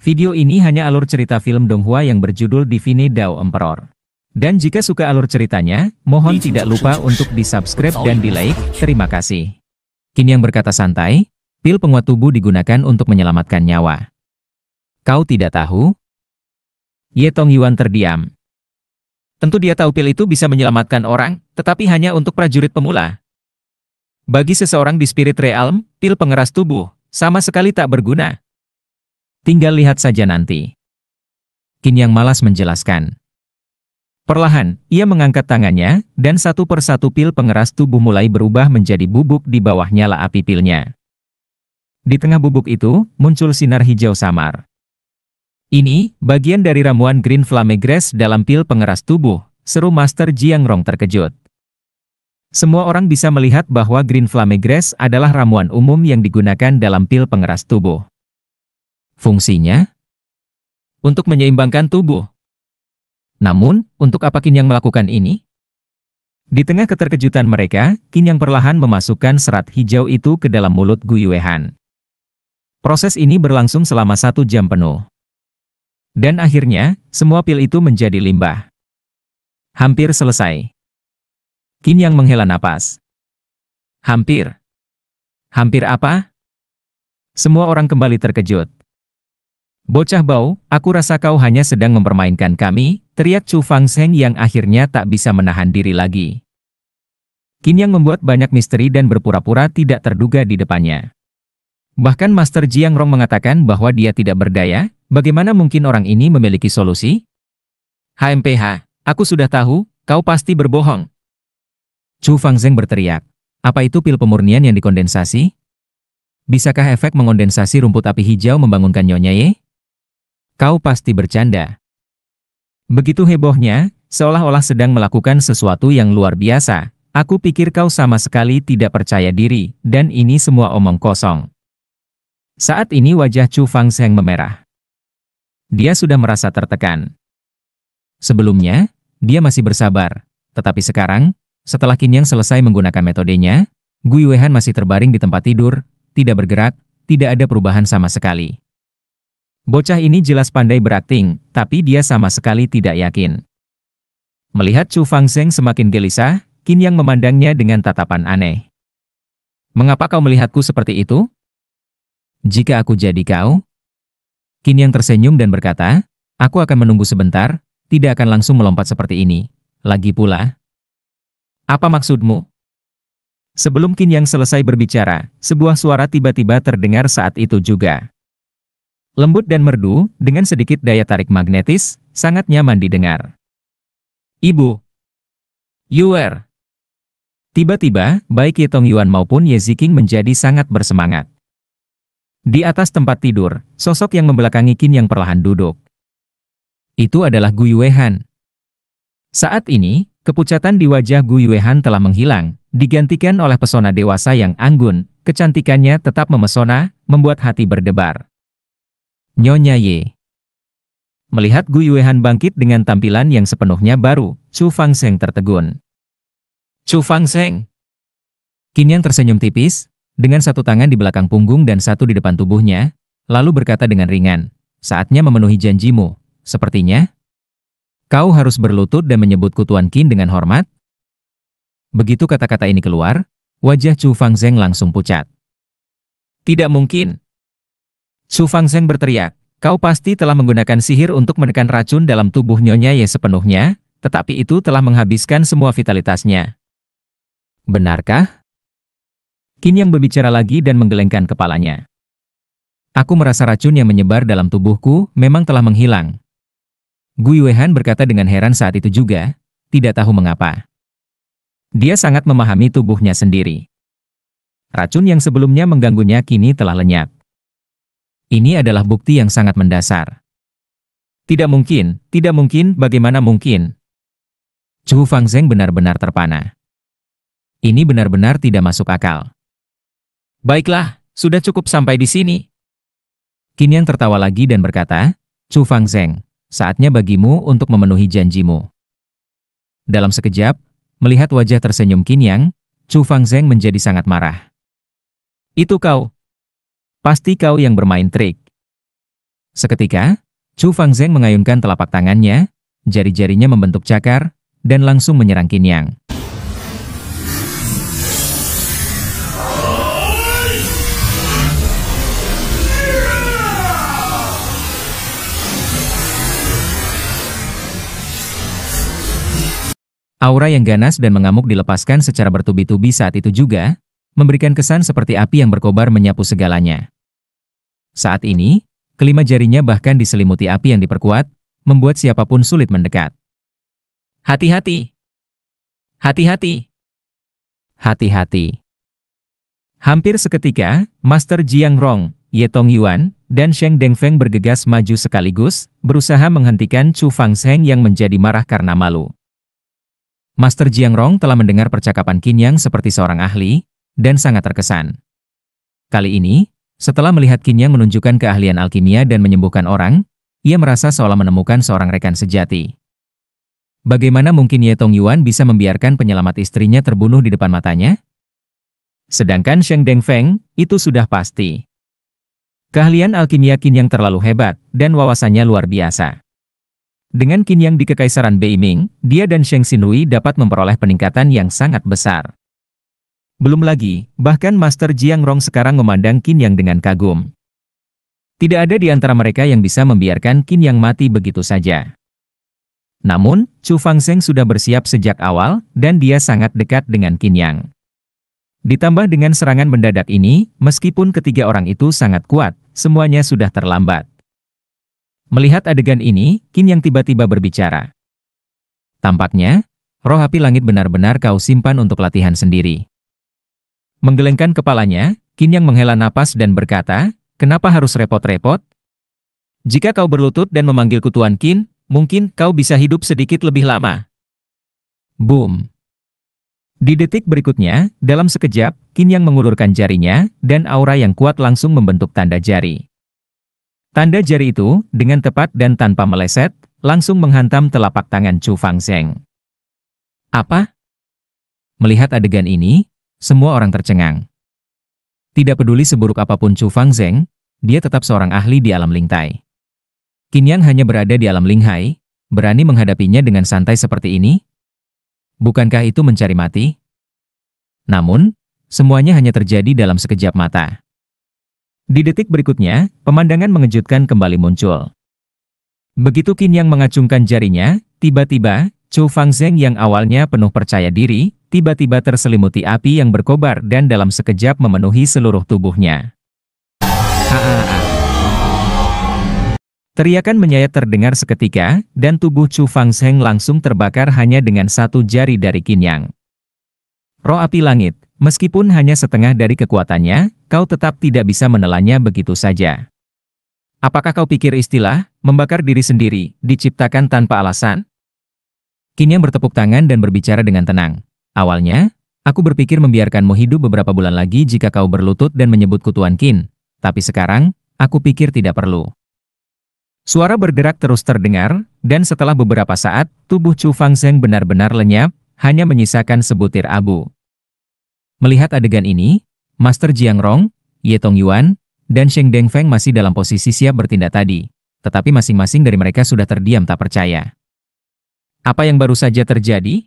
Video ini hanya alur cerita film Donghua yang berjudul Divine Dao Emperor. Dan jika suka alur ceritanya, mohon tidak lupa untuk di-subscribe dan di-like. Terima kasih. Qin Yang berkata santai, pil penguat tubuh digunakan untuk menyelamatkan nyawa. Kau tidak tahu? Ye Tongyuan terdiam. Tentu dia tahu pil itu bisa menyelamatkan orang, tetapi hanya untuk prajurit pemula. Bagi seseorang di Spirit Realm, pil pengeras tubuh sama sekali tak berguna. Tinggal lihat saja nanti. Qin Yang malas menjelaskan. Perlahan, ia mengangkat tangannya, dan satu persatu pil pengeras tubuh mulai berubah menjadi bubuk di bawah nyala api pilnya. Di tengah bubuk itu, muncul sinar hijau samar. Ini, bagian dari ramuan Green Flame Grass dalam pil pengeras tubuh, seru Master Jiangrong terkejut. Semua orang bisa melihat bahwa Green Flame Grass adalah ramuan umum yang digunakan dalam pil pengeras tubuh. Fungsinya? Untuk menyeimbangkan tubuh. Namun, untuk apa Qin Yang melakukan ini? Di tengah keterkejutan mereka, Qin Yang perlahan memasukkan serat hijau itu ke dalam mulut Gu Yuehan. Proses ini berlangsung selama 1 jam penuh. Dan akhirnya, semua pil itu menjadi limbah. Hampir selesai. Qin Yang menghela napas. Hampir. Hampir apa? Semua orang kembali terkejut. Bocah bau, aku rasa kau hanya sedang mempermainkan kami, teriak Chu Fangsheng yang akhirnya tak bisa menahan diri lagi. Qin Yang membuat banyak misteri dan berpura-pura tidak terduga di depannya. Bahkan Master Jiangrong mengatakan bahwa dia tidak berdaya, bagaimana mungkin orang ini memiliki solusi? HMPH, aku sudah tahu, kau pasti berbohong. Chu Fangsheng berteriak, apa itu pil pemurnian yang dikondensasi? Bisakah efek mengondensasi rumput api hijau membangunkan Nyonya Ye? Kau pasti bercanda. Begitu hebohnya, seolah-olah sedang melakukan sesuatu yang luar biasa. Aku pikir kau sama sekali tidak percaya diri, dan ini semua omong kosong. Saat ini wajah Chu Fangsheng memerah. Dia sudah merasa tertekan. Sebelumnya, dia masih bersabar. Tetapi sekarang, setelah Qin Yang selesai menggunakan metodenya, Gu Yuehan masih terbaring di tempat tidur, tidak bergerak, tidak ada perubahan sama sekali. Bocah ini jelas pandai berakting, tapi dia sama sekali tidak yakin. Melihat Chu Fangsheng semakin gelisah, Qin Yang memandangnya dengan tatapan aneh. Mengapa kau melihatku seperti itu? Jika aku jadi kau? Qin Yang tersenyum dan berkata, aku akan menunggu sebentar, tidak akan langsung melompat seperti ini. Lagi pula, apa maksudmu? Sebelum Qin Yang selesai berbicara, sebuah suara tiba-tiba terdengar saat itu juga. Lembut dan merdu, dengan sedikit daya tarik magnetis, sangat nyaman didengar. Ibu. Yuer. Tiba-tiba, baik Ye Tongyuan maupun Ye Ziqing menjadi sangat bersemangat. Di atas tempat tidur, sosok yang membelakangi Qin Yang perlahan duduk. Itu adalah Gu Yuehan. Saat ini, kepucatan di wajah Gu Yuehan telah menghilang, digantikan oleh pesona dewasa yang anggun, kecantikannya tetap memesona, membuat hati berdebar. Nyonya Ye. Melihat Gu Yuehan bangkit dengan tampilan yang sepenuhnya baru, Chu Fangsheng tertegun. Chu Fangsheng. Qin Yang tersenyum tipis, dengan satu tangan di belakang punggung dan satu di depan tubuhnya, lalu berkata dengan ringan, saatnya memenuhi janjimu, sepertinya. Kau harus berlutut dan menyebutku Tuan Qin dengan hormat. Begitu kata-kata ini keluar, wajah Chu Fangsheng langsung pucat. Tidak mungkin. Chu Fangsheng berteriak, kau pasti telah menggunakan sihir untuk menekan racun dalam tubuh Nyonya Ye sepenuhnya, tetapi itu telah menghabiskan semua vitalitasnya. Benarkah? Qin Yang berbicara lagi dan menggelengkan kepalanya. Aku merasa racun yang menyebar dalam tubuhku memang telah menghilang. Gu Yuehan berkata dengan heran saat itu juga, tidak tahu mengapa. Dia sangat memahami tubuhnya sendiri. Racun yang sebelumnya mengganggunya kini telah lenyap. Ini adalah bukti yang sangat mendasar. Tidak mungkin, bagaimana mungkin? Chu Fangsheng benar-benar terpana. Ini benar-benar tidak masuk akal. Baiklah, sudah cukup sampai di sini. Qin Yang tertawa lagi dan berkata, Chu Fangsheng, saatnya bagimu untuk memenuhi janjimu. Dalam sekejap, melihat wajah tersenyum Qin Yang, Chu Fangsheng menjadi sangat marah. Itu kau. Pasti kau yang bermain trik. Seketika, Chu Fangzheng mengayunkan telapak tangannya, jari-jarinya membentuk cakar, dan langsung menyerang Qin Yang. Aura yang ganas dan mengamuk dilepaskan secara bertubi-tubi saat itu juga, memberikan kesan seperti api yang berkobar menyapu segalanya. Saat ini, kelima jarinya bahkan diselimuti api yang diperkuat, membuat siapapun sulit mendekat. Hati-hati! Hati-hati! Hati-hati! Hampir seketika, Master Jiang Rong, Ye Tongyuan, dan Sheng Dengfeng bergegas maju sekaligus, berusaha menghentikan Chu Fangzheng yang menjadi marah karena malu. Master Jiang Rong telah mendengar percakapan Qin Yang seperti seorang ahli, dan sangat terkesan. Kali ini, setelah melihat Qin Yang menunjukkan keahlian alkimia dan menyembuhkan orang, ia merasa seolah menemukan seorang rekan sejati. Bagaimana mungkin Ye Tongyuan bisa membiarkan penyelamat istrinya terbunuh di depan matanya? Sedangkan Sheng Dengfeng, itu sudah pasti. Keahlian alkimia Qin Yang terlalu hebat, dan wawasannya luar biasa. Dengan Qin Yang di Kekaisaran Beiming, dia dan Sheng Xinhui dapat memperoleh peningkatan yang sangat besar. Belum lagi, bahkan Master Jiang Rong sekarang memandang Qin Yang dengan kagum. Tidak ada di antara mereka yang bisa membiarkan Qin Yang mati begitu saja. Namun, Chu Fangzheng sudah bersiap sejak awal, dan dia sangat dekat dengan Qin Yang. Ditambah dengan serangan mendadak ini, meskipun ketiga orang itu sangat kuat, semuanya sudah terlambat. Melihat adegan ini, Qin Yang tiba-tiba berbicara. Tampaknya, roh api langit benar-benar kau simpan untuk latihan sendiri. Menggelengkan kepalanya, Qin Yang menghela napas dan berkata, kenapa harus repot-repot? Jika kau berlutut dan memanggilku Tuan Qin, mungkin kau bisa hidup sedikit lebih lama. Boom! Di detik berikutnya, dalam sekejap, Qin Yang mengulurkan jarinya, dan aura yang kuat langsung membentuk tanda jari. Tanda jari itu, dengan tepat dan tanpa meleset, langsung menghantam telapak tangan Chu Fangzheng. Apa? Melihat adegan ini, semua orang tercengang. Tidak peduli seburuk apapun Chu Fangzheng, dia tetap seorang ahli di alam Lingtai. Qin Yang hanya berada di alam Linghai, berani menghadapinya dengan santai seperti ini? Bukankah itu mencari mati? Namun, semuanya hanya terjadi dalam sekejap mata. Di detik berikutnya, pemandangan mengejutkan kembali muncul. Begitu Qin Yang mengacungkan jarinya, tiba-tiba, Chu Fangzheng yang awalnya penuh percaya diri, tiba-tiba terselimuti api yang berkobar dan dalam sekejap memenuhi seluruh tubuhnya. Teriakan menyayat terdengar seketika, dan tubuh Chu Fangzheng langsung terbakar hanya dengan satu jari dari Qin Yang. Roh api langit, meskipun hanya setengah dari kekuatannya, kau tetap tidak bisa menelannya begitu saja. Apakah kau pikir istilah, membakar diri sendiri, diciptakan tanpa alasan? Qin Yang bertepuk tangan dan berbicara dengan tenang. Awalnya, aku berpikir membiarkanmu hidup beberapa bulan lagi jika kau berlutut dan menyebutku Tuan Qin. Tapi sekarang, aku pikir tidak perlu. Suara bergerak terus terdengar, dan setelah beberapa saat, tubuh Chu Fangzheng benar-benar lenyap, hanya menyisakan sebutir abu. Melihat adegan ini, Master Jiang Rong, Ye Tongyuan, dan Sheng Dengfeng masih dalam posisi siap bertindak tadi, tetapi masing-masing dari mereka sudah terdiam tak percaya. Apa yang baru saja terjadi?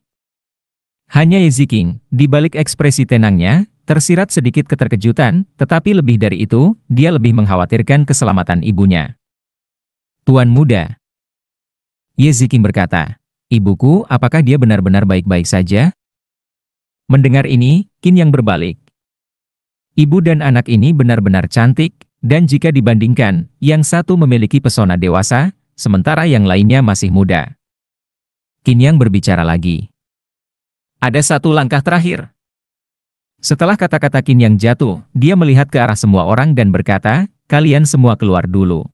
Hanya Ye Ziqing, di balik ekspresi tenangnya, tersirat sedikit keterkejutan, tetapi lebih dari itu, dia lebih mengkhawatirkan keselamatan ibunya. Tuan muda. Ye Ziqing berkata, ibuku, apakah dia benar-benar baik-baik saja? Mendengar ini, Qin Yang berbalik. Ibu dan anak ini benar-benar cantik, dan jika dibandingkan, yang satu memiliki pesona dewasa, sementara yang lainnya masih muda. Qin Yang berbicara lagi. Ada satu langkah terakhir. Setelah kata-kata Qin Yang jatuh, dia melihat ke arah semua orang dan berkata, kalian semua keluar dulu.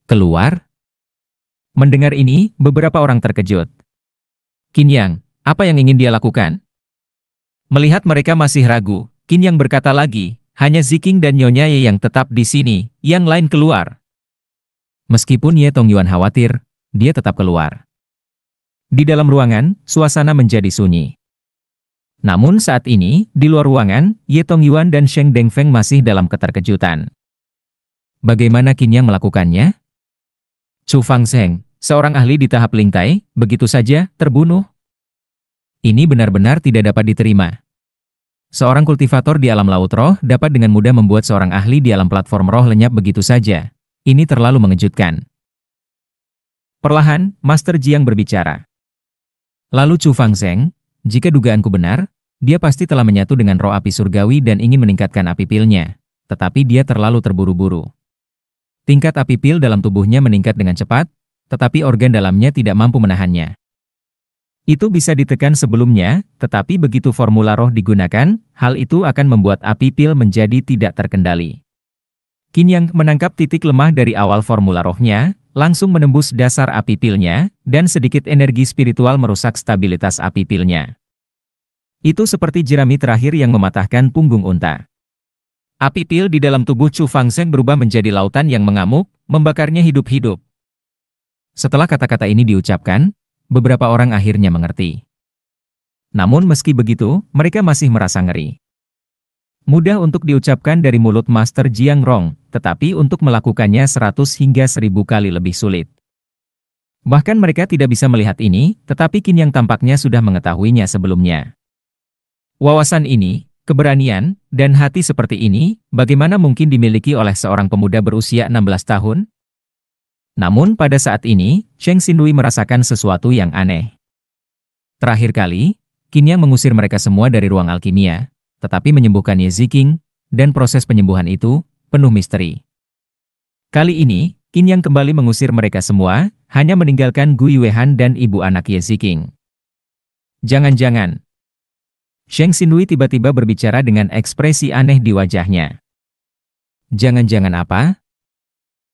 Keluar? Mendengar ini, beberapa orang terkejut. Qin Yang, apa yang ingin dia lakukan? Melihat mereka masih ragu, Qin Yang berkata lagi, hanya Ziqing dan Nyonya Ye yang tetap di sini, yang lain keluar. Meskipun Ye Tongyuan khawatir, dia tetap keluar. Di dalam ruangan, suasana menjadi sunyi. Namun saat ini, di luar ruangan, Ye Tongyuan dan Sheng Dengfeng masih dalam keterkejutan. Bagaimana Qin Yang melakukannya? Chu Fangzheng, seorang ahli di tahap Lingtai, begitu saja terbunuh. Ini benar-benar tidak dapat diterima. Seorang kultivator di alam laut roh dapat dengan mudah membuat seorang ahli di alam platform roh lenyap begitu saja. Ini terlalu mengejutkan. Perlahan, Master Jiang berbicara. Lalu Chu Fangzheng, jika dugaanku benar, dia pasti telah menyatu dengan roh api surgawi dan ingin meningkatkan api pilnya. Tetapi dia terlalu terburu-buru. Tingkat api pil dalam tubuhnya meningkat dengan cepat, tetapi organ dalamnya tidak mampu menahannya. Itu bisa ditekan sebelumnya, tetapi begitu formula roh digunakan, hal itu akan membuat api pil menjadi tidak terkendali. Qin Yang menangkap titik lemah dari awal formula rohnya, langsung menembus dasar api pilnya, dan sedikit energi spiritual merusak stabilitas api pilnya. Itu seperti jerami terakhir yang mematahkan punggung unta. Api pil di dalam tubuh Chu Fangzheng berubah menjadi lautan yang mengamuk, membakarnya hidup-hidup. Setelah kata-kata ini diucapkan, beberapa orang akhirnya mengerti. Namun meski begitu, mereka masih merasa ngeri. Mudah untuk diucapkan dari mulut Master Jiang Rong, tetapi untuk melakukannya 100 hingga 1000 kali lebih sulit. Bahkan mereka tidak bisa melihat ini, tetapi Qin Yang tampaknya sudah mengetahuinya sebelumnya. Wawasan ini, keberanian, dan hati seperti ini, bagaimana mungkin dimiliki oleh seorang pemuda berusia 16 tahun? Namun pada saat ini, Cheng Xinrui merasakan sesuatu yang aneh. Terakhir kali, Qin Yang mengusir mereka semua dari ruang alkimia, tetapi menyembuhkan Ye Ziqing, dan proses penyembuhan itu penuh misteri. Kali ini, Qin Yang kembali mengusir mereka semua, hanya meninggalkan Gu Yuehan dan ibu anak Ye Ziqing. Jangan-jangan. Cheng Xinrui tiba-tiba berbicara dengan ekspresi aneh di wajahnya. Jangan-jangan apa?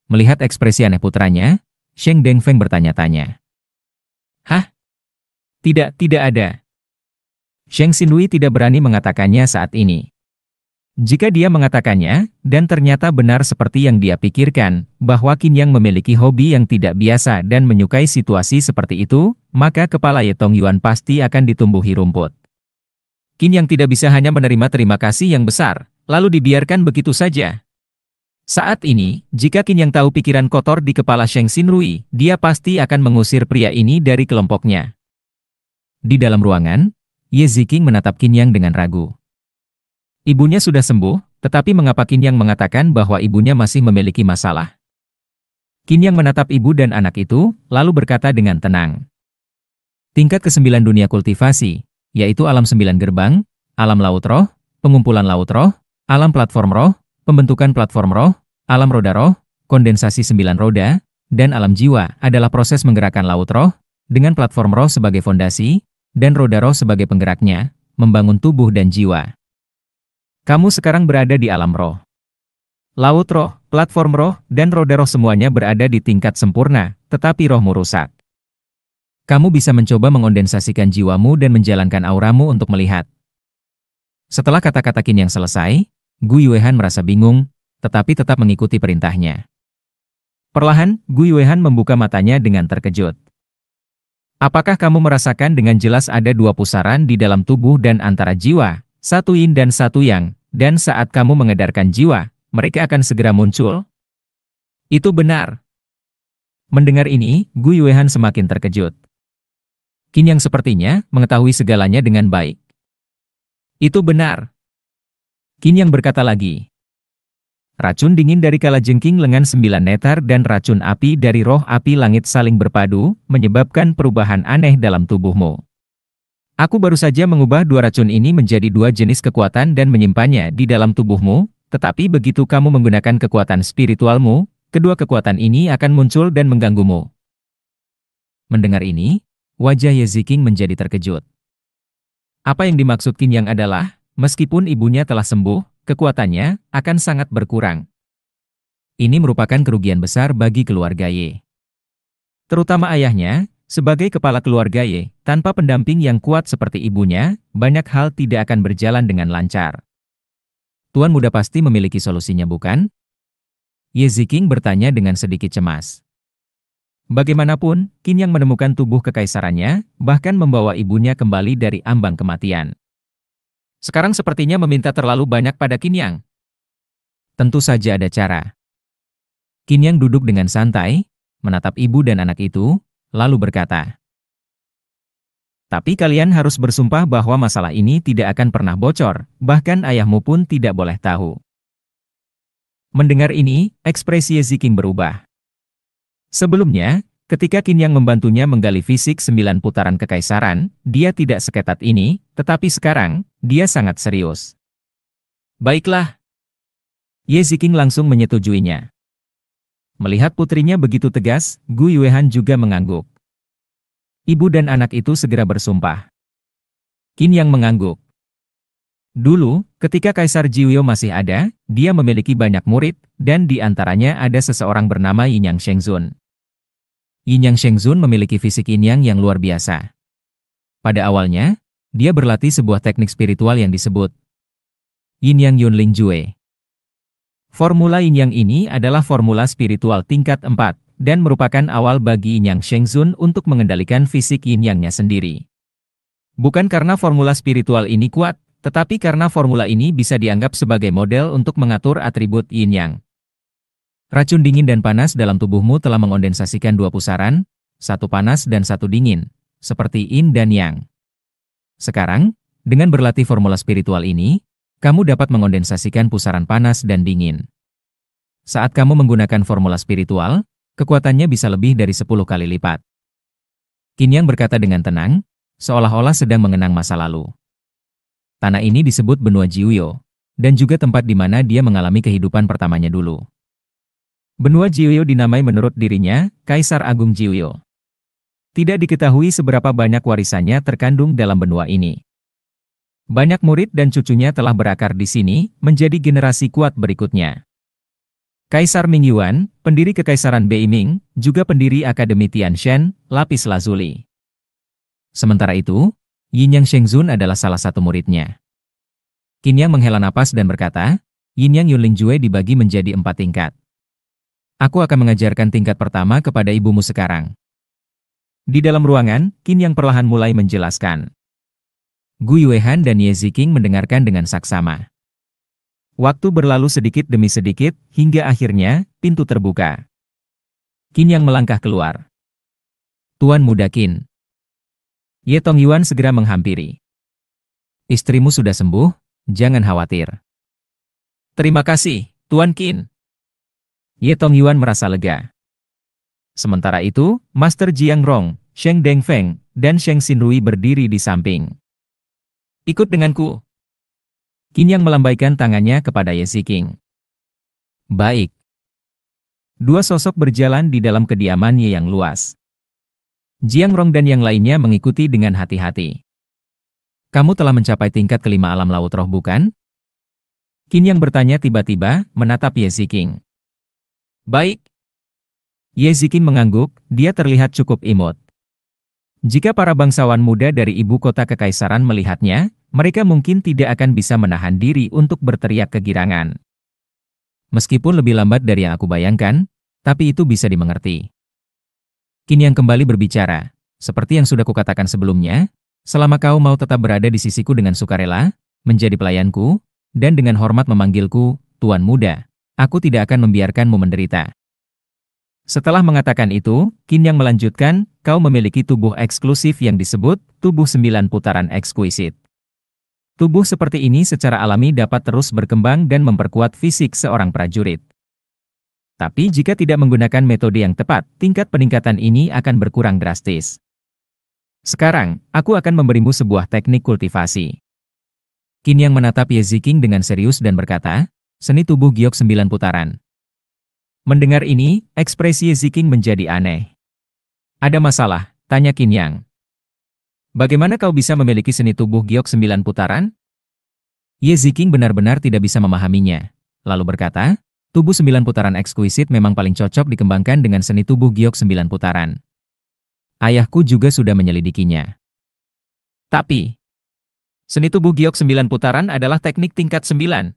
Melihat ekspresi aneh putranya, Sheng Dengfeng bertanya-tanya. Hah? Tidak ada. Cheng Xinrui tidak berani mengatakannya saat ini. Jika dia mengatakannya, dan ternyata benar seperti yang dia pikirkan, bahwa Qin Yang memiliki hobi yang tidak biasa dan menyukai situasi seperti itu, maka kepala Ye Tongyuan pasti akan ditumbuhi rumput. Qin Yang tidak bisa hanya menerima terima kasih yang besar, lalu dibiarkan begitu saja. Saat ini, jika Qin Yang tahu pikiran kotor di kepala Cheng Xinrui, dia pasti akan mengusir pria ini dari kelompoknya. Di dalam ruangan, Ye Ziqing menatap Qin Yang dengan ragu. Ibunya sudah sembuh, tetapi mengapa Qin Yang mengatakan bahwa ibunya masih memiliki masalah? Qin Yang menatap ibu dan anak itu, lalu berkata dengan tenang. Tingkat ke-9 dunia kultivasi, yaitu alam 9 gerbang, alam laut roh, pengumpulan laut roh, alam platform roh, pembentukan platform roh, alam roda roh, kondensasi 9 roda, dan alam jiwa adalah proses menggerakkan laut roh, dengan platform roh sebagai fondasi, dan roda roh sebagai penggeraknya, membangun tubuh dan jiwa. Kamu sekarang berada di alam roh. Laut roh, platform roh, dan roda roh semuanya berada di tingkat sempurna, tetapi rohmu rusak. Kamu bisa mencoba mengondensasikan jiwamu dan menjalankan auramu untuk melihat. Setelah kata-kata Qin Yang selesai, Gu Yuehan merasa bingung, tetapi tetap mengikuti perintahnya. Perlahan, Gu Yuehan membuka matanya dengan terkejut. Apakah kamu merasakan dengan jelas ada 2 pusaran di dalam tubuh dan antara jiwa, 1 yin dan 1 yang, dan saat kamu mengedarkan jiwa, mereka akan segera muncul? Itu benar. Mendengar ini, Gu Yuehan semakin terkejut. Qin Yang sepertinya mengetahui segalanya dengan baik. Itu benar. Qin Yang berkata lagi. Racun dingin dari kalajengking lengan 9 netar dan racun api dari roh api langit saling berpadu, menyebabkan perubahan aneh dalam tubuhmu. Aku baru saja mengubah 2 racun ini menjadi 2 jenis kekuatan dan menyimpannya di dalam tubuhmu, tetapi begitu kamu menggunakan kekuatan spiritualmu, kedua kekuatan ini akan muncul dan mengganggumu. Mendengar ini, wajah Ye Ziqing menjadi terkejut. Apa yang dimaksud Qin Yang adalah, meskipun ibunya telah sembuh, kekuatannya akan sangat berkurang. Ini merupakan kerugian besar bagi keluarga Ye. Terutama ayahnya, sebagai kepala keluarga Ye, tanpa pendamping yang kuat seperti ibunya, banyak hal tidak akan berjalan dengan lancar. Tuan muda pasti memiliki solusinya, bukan? Ye Ziqing bertanya dengan sedikit cemas. Bagaimanapun, Qin Yang menemukan tubuh kekaisarannya, bahkan membawa ibunya kembali dari ambang kematian. Sekarang sepertinya meminta terlalu banyak pada Qin Yang. Tentu saja ada cara. Qin Yang duduk dengan santai, menatap ibu dan anak itu, lalu berkata, "Tapi kalian harus bersumpah bahwa masalah ini tidak akan pernah bocor, bahkan ayahmu pun tidak boleh tahu." Mendengar ini, ekspresi Ye Ziking berubah. Sebelumnya, ketika Qin Yang membantunya menggali fisik 9 putaran kekaisaran, dia tidak seketat ini, tetapi sekarang, dia sangat serius. "Baiklah." Ye Ziking langsung menyetujuinya. Melihat putrinya begitu tegas, Gu Yuehan juga mengangguk. Ibu dan anak itu segera bersumpah. Qin Yang mengangguk. Dulu, ketika Kaisar Jiuyo masih ada, dia memiliki banyak murid, dan di antaranya ada seseorang bernama Yin Yang Shengzun. Yin Yang Shengzun memiliki fisik Yin Yang yang luar biasa. Pada awalnya, dia berlatih sebuah teknik spiritual yang disebut Yin Yang Yunling Jue. Formula Yin Yang ini adalah formula spiritual tingkat 4, dan merupakan awal bagi Yin Yang Shengzun untuk mengendalikan fisik Yin Yang-nya sendiri. Bukan karena formula spiritual ini kuat, tetapi karena formula ini bisa dianggap sebagai model untuk mengatur atribut Yin Yang. Racun dingin dan panas dalam tubuhmu telah mengondensasikan 2 pusaran, 1 panas dan 1 dingin, seperti Yin dan Yang. Sekarang, dengan berlatih formula spiritual ini, kamu dapat mengondensasikan pusaran panas dan dingin. Saat kamu menggunakan formula spiritual, kekuatannya bisa lebih dari 10 kali lipat. Qin Yang berkata dengan tenang, seolah-olah sedang mengenang masa lalu. Tanah ini disebut Benua Jiuyo, dan juga tempat di mana dia mengalami kehidupan pertamanya dulu. Benua Jiuyo dinamai menurut dirinya, Kaisar Agung Jiuyo. Tidak diketahui seberapa banyak warisannya terkandung dalam benua ini. Banyak murid dan cucunya telah berakar di sini, menjadi generasi kuat berikutnya. Kaisar Ming Yuan, pendiri Kekaisaran Beiming, juga pendiri Akademi Tianshan, lapis lazuli. Sementara itu, Yin Yang Shengzun adalah salah satu muridnya. Qin Yang menghela napas dan berkata, Yin Yang Yunling Jue dibagi menjadi 4 tingkat. Aku akan mengajarkan tingkat pertama kepada ibumu sekarang. Di dalam ruangan, Qin Yang perlahan mulai menjelaskan. Gu Yuehan dan Ye Ziking mendengarkan dengan saksama. Waktu berlalu sedikit demi sedikit, hingga akhirnya, pintu terbuka. Qin Yang melangkah keluar. "Tuan Muda Qin." Ye Tongyuan segera menghampiri. "Istrimu sudah sembuh, jangan khawatir." "Terima kasih, Tuan Qin." Ye Tongyuan merasa lega. Sementara itu, Master Jiang Rong, Sheng Dengfeng, dan Sheng Xinrui berdiri di samping. "Ikut denganku." Qin Yang melambaikan tangannya kepada Ye Ziking. "Baik." Dua sosok berjalan di dalam kediaman Ye yang luas. Jiang Rong dan yang lainnya mengikuti dengan hati-hati. "Kamu telah mencapai tingkat kelima alam laut roh bukan?" Qin Yang bertanya tiba-tiba, menatap Ye Ziking. "Baik." Ye Ziking mengangguk, dia terlihat cukup imut. Jika para bangsawan muda dari ibu kota kekaisaran melihatnya, mereka mungkin tidak akan bisa menahan diri untuk berteriak kegirangan. Meskipun lebih lambat dari yang aku bayangkan, tapi itu bisa dimengerti. Qin Yang kembali berbicara, seperti yang sudah kukatakan sebelumnya, selama kau mau tetap berada di sisiku dengan sukarela, menjadi pelayanku, dan dengan hormat memanggilku, Tuan Muda, aku tidak akan membiarkanmu menderita. Setelah mengatakan itu, Qin Yang melanjutkan, kau memiliki tubuh eksklusif yang disebut tubuh 9 putaran ekskuisit. Tubuh seperti ini secara alami dapat terus berkembang dan memperkuat fisik seorang prajurit. Tapi jika tidak menggunakan metode yang tepat, tingkat peningkatan ini akan berkurang drastis. Sekarang, aku akan memberimu sebuah teknik kultivasi. Qin Yang menatap Ye Ziking dengan serius dan berkata, seni tubuh giok 9 putaran. Mendengar ini, ekspresi Ye Ziking menjadi aneh. "Ada masalah?" tanya Qin Yang. "Bagaimana kau bisa memiliki seni tubuh giok 9 putaran?" Ye Ziking benar-benar tidak bisa memahaminya. Lalu berkata, tubuh 9 putaran ekskuisit memang paling cocok dikembangkan dengan seni tubuh giok 9 putaran. Ayahku juga sudah menyelidikinya. Tapi, seni tubuh giok 9 putaran adalah teknik tingkat 9.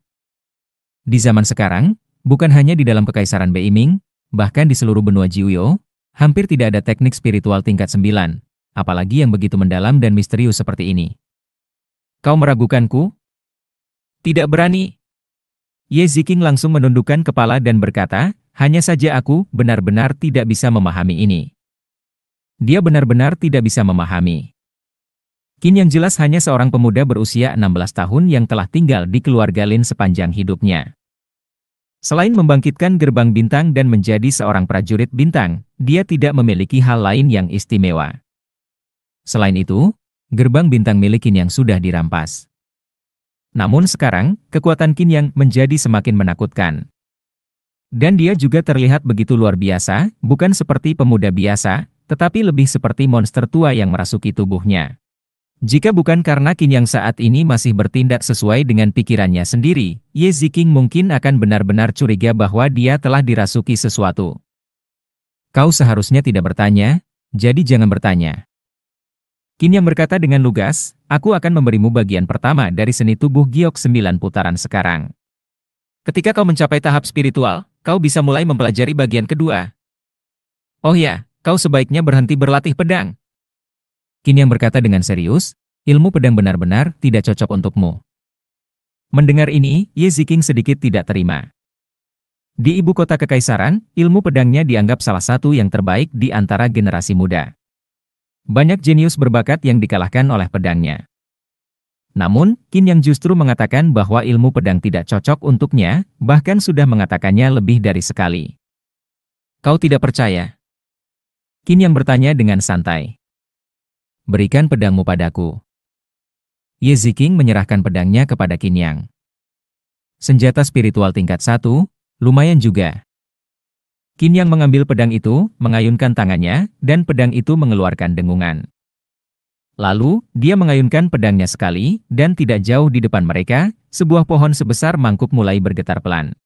Di zaman sekarang, bukan hanya di dalam Kekaisaran Beiming, bahkan di seluruh benua Jiuyo, hampir tidak ada teknik spiritual tingkat 9. Apalagi yang begitu mendalam dan misterius seperti ini. Kau meragukanku? Tidak berani. Ye Ziking langsung menundukkan kepala dan berkata, hanya saja aku benar-benar tidak bisa memahami ini. Dia benar-benar tidak bisa memahami. Qin yang jelas hanya seorang pemuda berusia 16 tahun yang telah tinggal di keluarga Lin sepanjang hidupnya. Selain membangkitkan gerbang bintang dan menjadi seorang prajurit bintang, dia tidak memiliki hal lain yang istimewa. Selain itu, gerbang bintang milik Qin Yang sudah dirampas. Namun sekarang, kekuatan Qin Yang menjadi semakin menakutkan. Dan dia juga terlihat begitu luar biasa, bukan seperti pemuda biasa, tetapi lebih seperti monster tua yang merasuki tubuhnya. Jika bukan karena Qin Yang saat ini masih bertindak sesuai dengan pikirannya sendiri, Ye Ziqing mungkin akan benar-benar curiga bahwa dia telah dirasuki sesuatu. Kau seharusnya tidak bertanya, jadi jangan bertanya. Qin Yang berkata dengan lugas, aku akan memberimu bagian pertama dari seni tubuh giok 9 putaran sekarang. Ketika kau mencapai tahap spiritual, kau bisa mulai mempelajari bagian kedua. Oh ya, kau sebaiknya berhenti berlatih pedang. Qin Yang berkata dengan serius, ilmu pedang benar-benar tidak cocok untukmu. Mendengar ini, Ye Ziqing sedikit tidak terima. Di ibu kota kekaisaran, ilmu pedangnya dianggap salah satu yang terbaik di antara generasi muda. Banyak jenius berbakat yang dikalahkan oleh pedangnya. Namun, Qin Yang justru mengatakan bahwa ilmu pedang tidak cocok untuknya, bahkan sudah mengatakannya lebih dari sekali. Kau tidak percaya? Qin Yang bertanya dengan santai. Berikan pedangmu padaku. Ye Ziqing menyerahkan pedangnya kepada Qin Yang. Senjata spiritual tingkat 1, lumayan juga. Qin Yang mengambil pedang itu, mengayunkan tangannya, dan pedang itu mengeluarkan dengungan. Lalu, dia mengayunkan pedangnya sekali, dan tidak jauh di depan mereka, sebuah pohon sebesar mangkuk mulai bergetar pelan.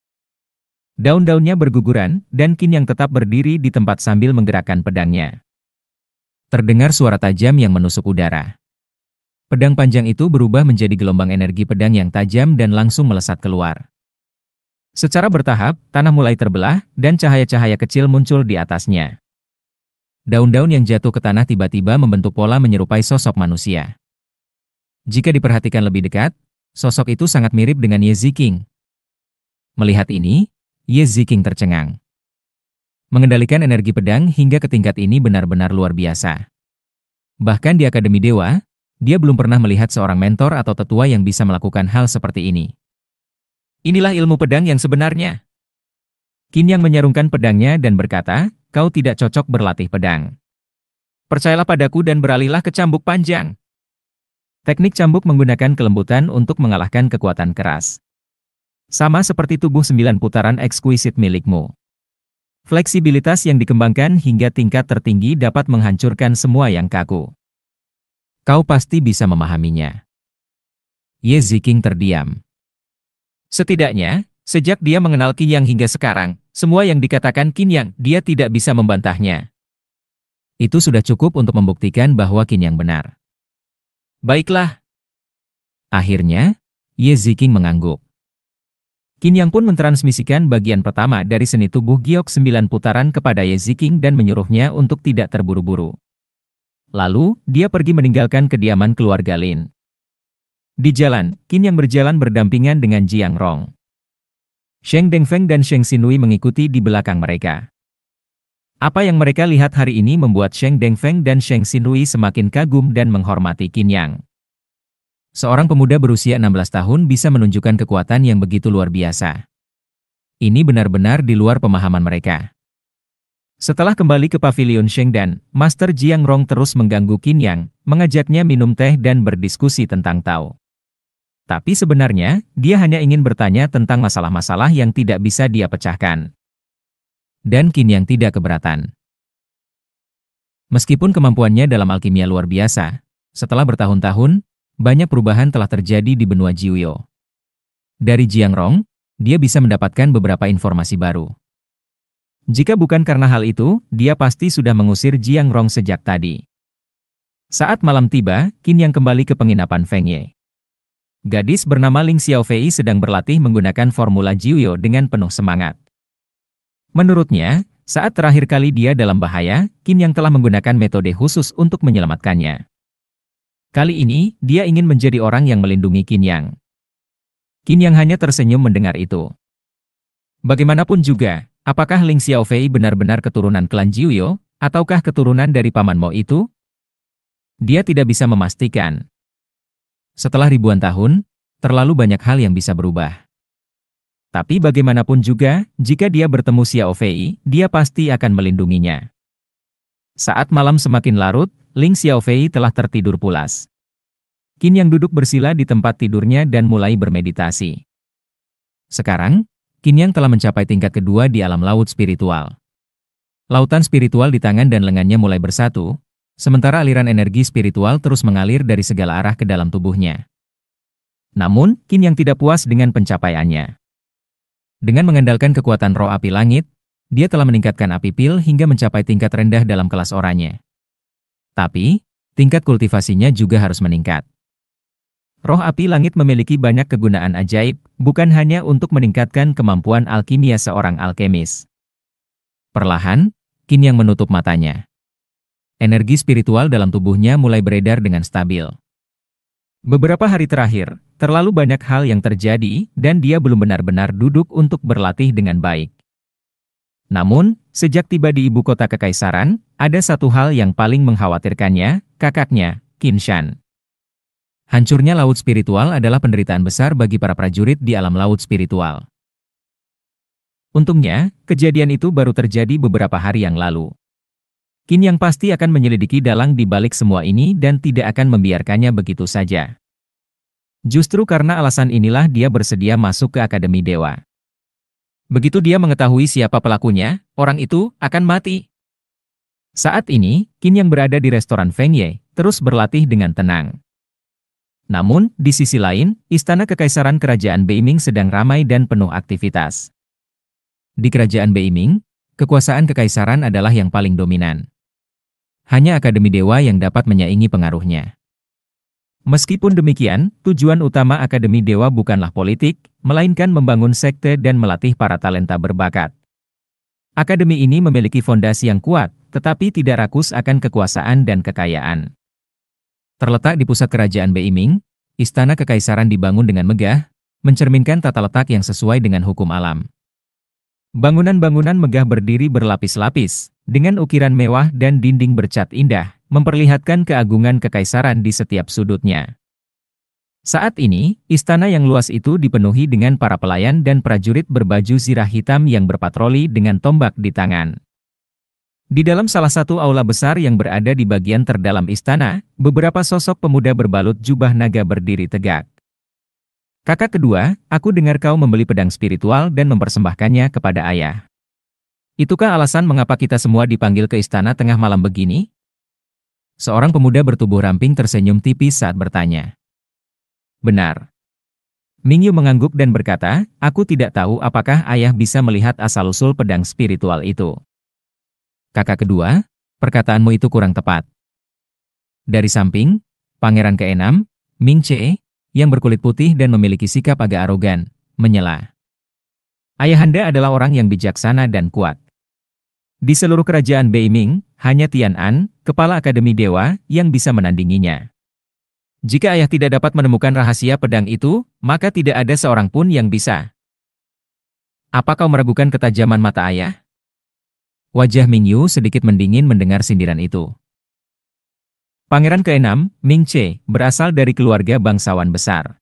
Daun-daunnya berguguran, dan Qin Yang tetap berdiri di tempat sambil menggerakkan pedangnya. Terdengar suara tajam yang menusuk udara. Pedang panjang itu berubah menjadi gelombang energi pedang yang tajam dan langsung melesat keluar. Secara bertahap, tanah mulai terbelah, dan cahaya-cahaya kecil muncul di atasnya. Daun-daun yang jatuh ke tanah tiba-tiba membentuk pola menyerupai sosok manusia. Jika diperhatikan lebih dekat, sosok itu sangat mirip dengan Ye Ziqing. Melihat ini, Ye Ziqing tercengang. Mengendalikan energi pedang hingga ke tingkat ini benar-benar luar biasa. Bahkan di Akademi Dewa, dia belum pernah melihat seorang mentor atau tetua yang bisa melakukan hal seperti ini. Inilah ilmu pedang yang sebenarnya. Qin Yang menyarungkan pedangnya dan berkata, kau tidak cocok berlatih pedang. Percayalah padaku dan beralihlah ke cambuk panjang. Teknik cambuk menggunakan kelembutan untuk mengalahkan kekuatan keras. Sama seperti tubuh 9 putaran ekskuisit milikmu. Fleksibilitas yang dikembangkan hingga tingkat tertinggi dapat menghancurkan semua yang kaku. Kau pasti bisa memahaminya. Ye Ziqing terdiam. Setidaknya, sejak dia mengenal Qin Yang hingga sekarang, semua yang dikatakan Qin Yang, dia tidak bisa membantahnya. Itu sudah cukup untuk membuktikan bahwa Qin Yang benar. Baiklah. Akhirnya, Ye Ziqing mengangguk. Qin Yang pun mentransmisikan bagian pertama dari seni tubuh giok 9 putaran kepada Ye Ziqing dan menyuruhnya untuk tidak terburu-buru. Lalu, dia pergi meninggalkan kediaman keluarga Lin. Di jalan, Qin Yang berjalan berdampingan dengan Jiang Rong. Sheng Dengfeng dan Sheng Xinhui mengikuti di belakang mereka. Apa yang mereka lihat hari ini membuat Sheng Dengfeng dan Sheng Xinhui semakin kagum dan menghormati Qin Yang. Seorang pemuda berusia 16 tahun bisa menunjukkan kekuatan yang begitu luar biasa. Ini benar-benar di luar pemahaman mereka. Setelah kembali ke pavilion Shengdan, Master Jiang Rong terus mengganggu Qin Yang, mengajaknya minum teh dan berdiskusi tentang Tao. Tapi sebenarnya, dia hanya ingin bertanya tentang masalah-masalah yang tidak bisa dia pecahkan. Dan Qin Yang tidak keberatan. Meskipun kemampuannya dalam alkimia luar biasa, setelah bertahun-tahun, banyak perubahan telah terjadi di benua Jiuyo. Dari Jiang Rong, dia bisa mendapatkan beberapa informasi baru. Jika bukan karena hal itu, dia pasti sudah mengusir Jiang Rong sejak tadi. Saat malam tiba, Qin Yang kembali ke penginapan Feng Ye. Gadis bernama Ling Xiaofei sedang berlatih menggunakan formula Jiuyo dengan penuh semangat. Menurutnya, saat terakhir kali dia dalam bahaya, Qin Yang telah menggunakan metode khusus untuk menyelamatkannya. Kali ini, dia ingin menjadi orang yang melindungi Qin Yang. Qin Yang hanya tersenyum mendengar itu. Bagaimanapun juga, Apakah Ling Xiaofei benar-benar keturunan klan Jiuyo, ataukah keturunan dari Paman Mo itu? Dia tidak bisa memastikan. Setelah ribuan tahun, terlalu banyak hal yang bisa berubah. Tapi bagaimanapun juga, jika dia bertemu Xiaofei, dia pasti akan melindunginya. Saat malam semakin larut, Ling Xiaofei telah tertidur pulas. Qin yang duduk bersila di tempat tidurnya dan mulai bermeditasi. Sekarang, Qin yang telah mencapai tingkat kedua di alam laut spiritual. Lautan spiritual di tangan dan lengannya mulai bersatu, sementara aliran energi spiritual terus mengalir dari segala arah ke dalam tubuhnya. Namun, Qin yang tidak puas dengan pencapaiannya. Dengan mengandalkan kekuatan roh api langit, dia telah meningkatkan api pil hingga mencapai tingkat rendah dalam kelas oranye. Tapi, tingkat kultivasinya juga harus meningkat. Roh api langit memiliki banyak kegunaan ajaib, bukan hanya untuk meningkatkan kemampuan alkimia seorang alkemis. Perlahan, Qin yang menutup matanya. Energi spiritual dalam tubuhnya mulai beredar dengan stabil. Beberapa hari terakhir, terlalu banyak hal yang terjadi dan dia belum benar-benar duduk untuk berlatih dengan baik. Namun, sejak tiba di ibu kota kekaisaran, ada satu hal yang paling mengkhawatirkannya, kakaknya, Qin Shan. Hancurnya laut spiritual adalah penderitaan besar bagi para prajurit di alam laut spiritual. Untungnya, kejadian itu baru terjadi beberapa hari yang lalu. Qin yang pasti akan menyelidiki dalang di balik semua ini dan tidak akan membiarkannya begitu saja. Justru karena alasan inilah dia bersedia masuk ke Akademi Dewa. Begitu dia mengetahui siapa pelakunya, orang itu akan mati. Saat ini, Qin yang berada di restoran Feng Ye, terus berlatih dengan tenang. Namun, di sisi lain, istana kekaisaran kerajaan Beiming sedang ramai dan penuh aktivitas. Di kerajaan Beiming, kekuasaan kekaisaran adalah yang paling dominan. Hanya Akademi Dewa yang dapat menyaingi pengaruhnya. Meskipun demikian, tujuan utama Akademi Dewa bukanlah politik, melainkan membangun sekte dan melatih para talenta berbakat. Akademi ini memiliki fondasi yang kuat, tetapi tidak rakus akan kekuasaan dan kekayaan. Terletak di pusat kerajaan Beiming, istana kekaisaran dibangun dengan megah, mencerminkan tata letak yang sesuai dengan hukum alam. Bangunan-bangunan megah berdiri berlapis-lapis, dengan ukiran mewah dan dinding bercat indah, memperlihatkan keagungan kekaisaran di setiap sudutnya. Saat ini, istana yang luas itu dipenuhi dengan para pelayan dan prajurit berbaju zirah hitam yang berpatroli dengan tombak di tangan. Di dalam salah satu aula besar yang berada di bagian terdalam istana, beberapa sosok pemuda berbalut jubah naga berdiri tegak. Kakak kedua, aku dengar kau membeli pedang spiritual dan mempersembahkannya kepada ayah. Itukah alasan mengapa kita semua dipanggil ke istana tengah malam begini? Seorang pemuda bertubuh ramping tersenyum tipis saat bertanya. Benar. Mingyu mengangguk dan berkata, aku tidak tahu apakah ayah bisa melihat asal-usul pedang spiritual itu. Kakak kedua, perkataanmu itu kurang tepat. Dari samping, pangeran keenam, Ming Che, yang berkulit putih dan memiliki sikap agak arogan, menyela. Ayahanda adalah orang yang bijaksana dan kuat. Di seluruh kerajaan Beiming, hanya Tian An, kepala Akademi Dewa, yang bisa menandinginya. Jika ayah tidak dapat menemukan rahasia pedang itu, maka tidak ada seorang pun yang bisa. Apa kau meragukan ketajaman mata ayah? Wajah Mingyu sedikit mendingin mendengar sindiran itu. Pangeran keenam, Ming Che, berasal dari keluarga bangsawan besar.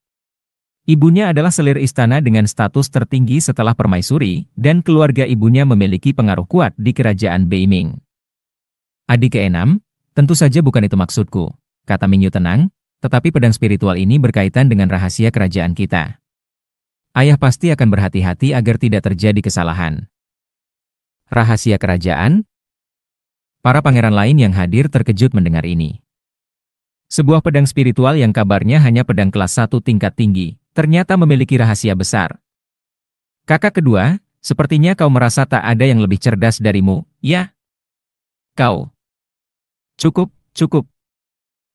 Ibunya adalah selir istana dengan status tertinggi setelah permaisuri, dan keluarga ibunya memiliki pengaruh kuat di kerajaan Beiming. Adik keenam, tentu saja bukan itu maksudku, kata Mingyu tenang, tetapi pedang spiritual ini berkaitan dengan rahasia kerajaan kita. Ayah pasti akan berhati-hati agar tidak terjadi kesalahan. Rahasia kerajaan? Para pangeran lain yang hadir terkejut mendengar ini. Sebuah pedang spiritual yang kabarnya hanya pedang kelas 1 tingkat tinggi, ternyata memiliki rahasia besar. Kakak kedua, sepertinya kau merasa tak ada yang lebih cerdas darimu, ya? Kau. Cukup, cukup.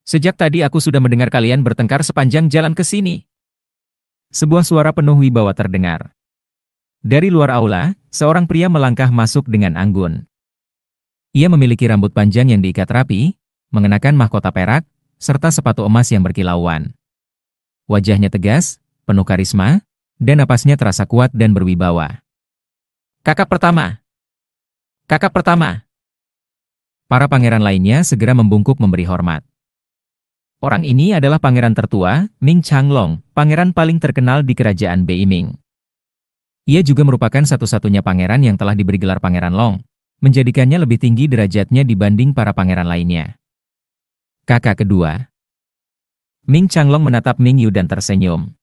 Sejak tadi aku sudah mendengar kalian bertengkar sepanjang jalan ke sini. Sebuah suara penuh wibawa terdengar. Dari luar aula, seorang pria melangkah masuk dengan anggun. Ia memiliki rambut panjang yang diikat rapi, mengenakan mahkota perak, serta sepatu emas yang berkilauan. Wajahnya tegas, penuh karisma, dan napasnya terasa kuat dan berwibawa. Kakak pertama! Kakak pertama! Para pangeran lainnya segera membungkuk memberi hormat. Orang ini adalah pangeran tertua, Ming Changlong, pangeran paling terkenal di kerajaan Beiming. Ia juga merupakan satu-satunya pangeran yang telah diberi gelar Pangeran Long, menjadikannya lebih tinggi derajatnya dibanding para pangeran lainnya. Kakak kedua. Ming Changlong menatap Ming Yu dan tersenyum.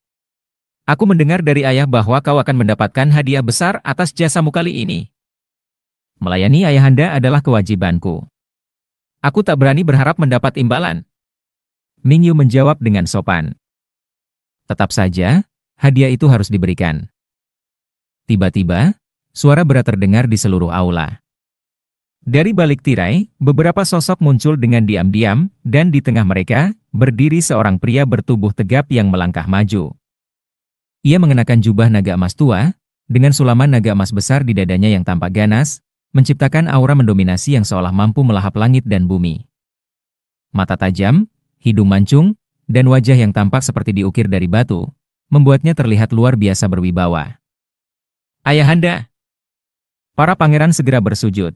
Aku mendengar dari ayah bahwa kau akan mendapatkan hadiah besar atas jasamu kali ini. Melayani ayahanda adalah kewajibanku. Aku tak berani berharap mendapat imbalan. Ming Yu menjawab dengan sopan. Tetap saja, hadiah itu harus diberikan. Tiba-tiba, suara berat terdengar di seluruh aula. Dari balik tirai, beberapa sosok muncul dengan diam-diam, dan di tengah mereka, berdiri seorang pria bertubuh tegap yang melangkah maju. Ia mengenakan jubah naga emas tua, dengan sulaman naga emas besar di dadanya yang tampak ganas, menciptakan aura mendominasi yang seolah mampu melahap langit dan bumi. Mata tajam, hidung mancung, dan wajah yang tampak seperti diukir dari batu, membuatnya terlihat luar biasa berwibawa. Ayahanda! Para pangeran segera bersujud.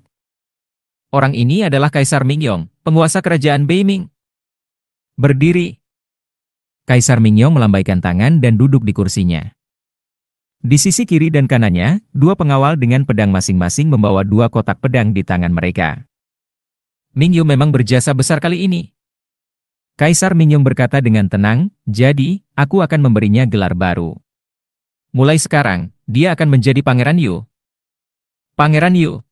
Orang ini adalah Kaisar Mingyong, penguasa kerajaan Beiming. Berdiri. Kaisar Mingyong melambaikan tangan dan duduk di kursinya. Di sisi kiri dan kanannya, dua pengawal dengan pedang masing-masing membawa dua kotak pedang di tangan mereka. Mingyu memang berjasa besar kali ini. Kaisar Mingyong berkata dengan tenang, jadi, aku akan memberinya gelar baru. Mulai sekarang, dia akan menjadi Pangeran Yu. Pangeran Yu.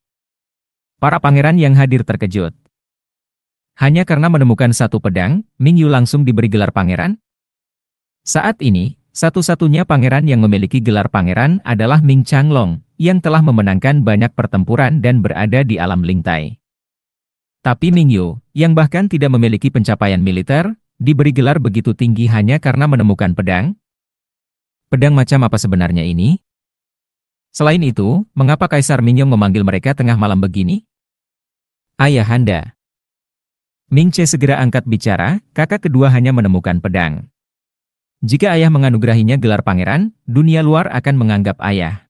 Para pangeran yang hadir terkejut. Hanya karena menemukan satu pedang, Ming Yu langsung diberi gelar pangeran? Saat ini, satu-satunya pangeran yang memiliki gelar pangeran adalah Ming Changlong, yang telah memenangkan banyak pertempuran dan berada di alam lingtai. Tapi Ming Yu, yang bahkan tidak memiliki pencapaian militer, diberi gelar begitu tinggi hanya karena menemukan pedang? Pedang macam apa sebenarnya ini? Selain itu, mengapa Kaisar Mingyong memanggil mereka tengah malam begini? Ayahanda. Ming Che segera angkat bicara, kakak kedua hanya menemukan pedang. Jika ayah menganugerahinya gelar pangeran, dunia luar akan menganggap ayah.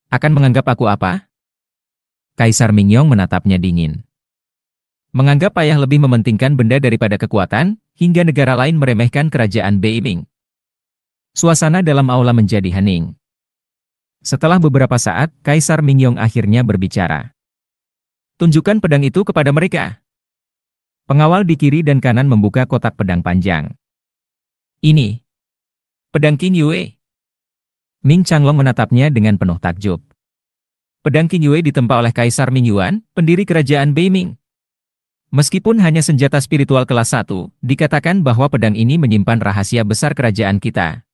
Akan menganggap aku apa? Kaisar Mingyong menatapnya dingin. Menganggap ayah lebih mementingkan benda daripada kekuatan, hingga negara lain meremehkan kerajaan Beiming. Suasana dalam aula menjadi hening. Setelah beberapa saat, Kaisar Mingyong akhirnya berbicara. Tunjukkan pedang itu kepada mereka. Pengawal di kiri dan kanan membuka kotak pedang panjang. Ini. Pedang King Yue. Ming Changlong menatapnya dengan penuh takjub. Pedang King Yue ditempa oleh Kaisar Ming Yuan, pendiri kerajaan Beiming. Meskipun hanya senjata spiritual kelas 1, dikatakan bahwa pedang ini menyimpan rahasia besar kerajaan kita.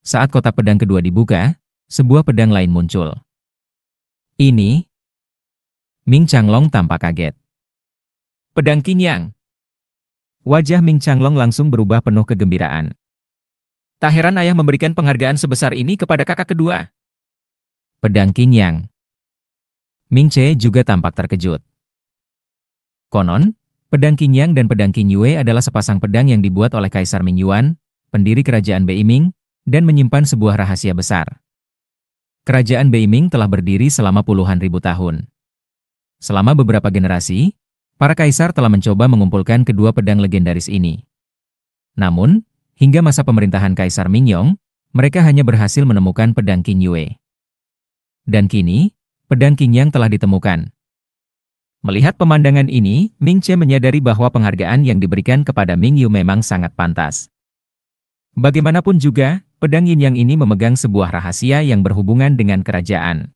Saat kotak pedang kedua dibuka, sebuah pedang lain muncul. Ini. Ming Changlong tampak kaget. Pedang Qing Yang. Wajah Ming Changlong langsung berubah penuh kegembiraan. Tak heran ayah memberikan penghargaan sebesar ini kepada kakak kedua. Pedang Qing Yang. Ming Che juga tampak terkejut. Konon, pedang Qing Yang dan pedang Qing Yue adalah sepasang pedang yang dibuat oleh Kaisar Ming Yuan, pendiri kerajaan Beiming, dan menyimpan sebuah rahasia besar. Kerajaan Beiming telah berdiri selama puluhan ribu tahun. Selama beberapa generasi, para kaisar telah mencoba mengumpulkan kedua pedang legendaris ini. Namun, hingga masa pemerintahan Kaisar Mingyong, mereka hanya berhasil menemukan pedang Qing Yue. Dan kini, pedang Qing Yang telah ditemukan. Melihat pemandangan ini, Ming Che menyadari bahwa penghargaan yang diberikan kepada Ming Yu memang sangat pantas. Bagaimanapun juga, pedang Yin Yang ini memegang sebuah rahasia yang berhubungan dengan kerajaan.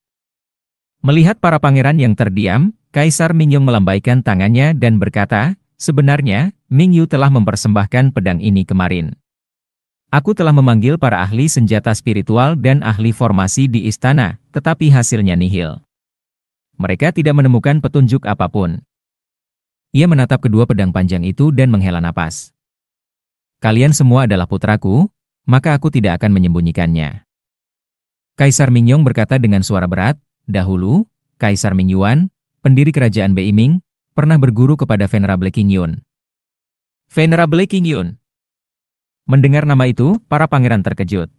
Melihat para pangeran yang terdiam, Kaisar Mingyong melambaikan tangannya dan berkata, sebenarnya, Ming Yu telah mempersembahkan pedang ini kemarin. Aku telah memanggil para ahli senjata spiritual dan ahli formasi di istana, tetapi hasilnya nihil. Mereka tidak menemukan petunjuk apapun. Ia menatap kedua pedang panjang itu dan menghela napas. Kalian semua adalah putraku, maka aku tidak akan menyembunyikannya. Kaisar Mingyong berkata dengan suara berat, dahulu, Kaisar Ming Yuan, pendiri kerajaan Beiming, pernah berguru kepada Venerable King Yun. Venerable King Yun. Mendengar nama itu, para pangeran terkejut.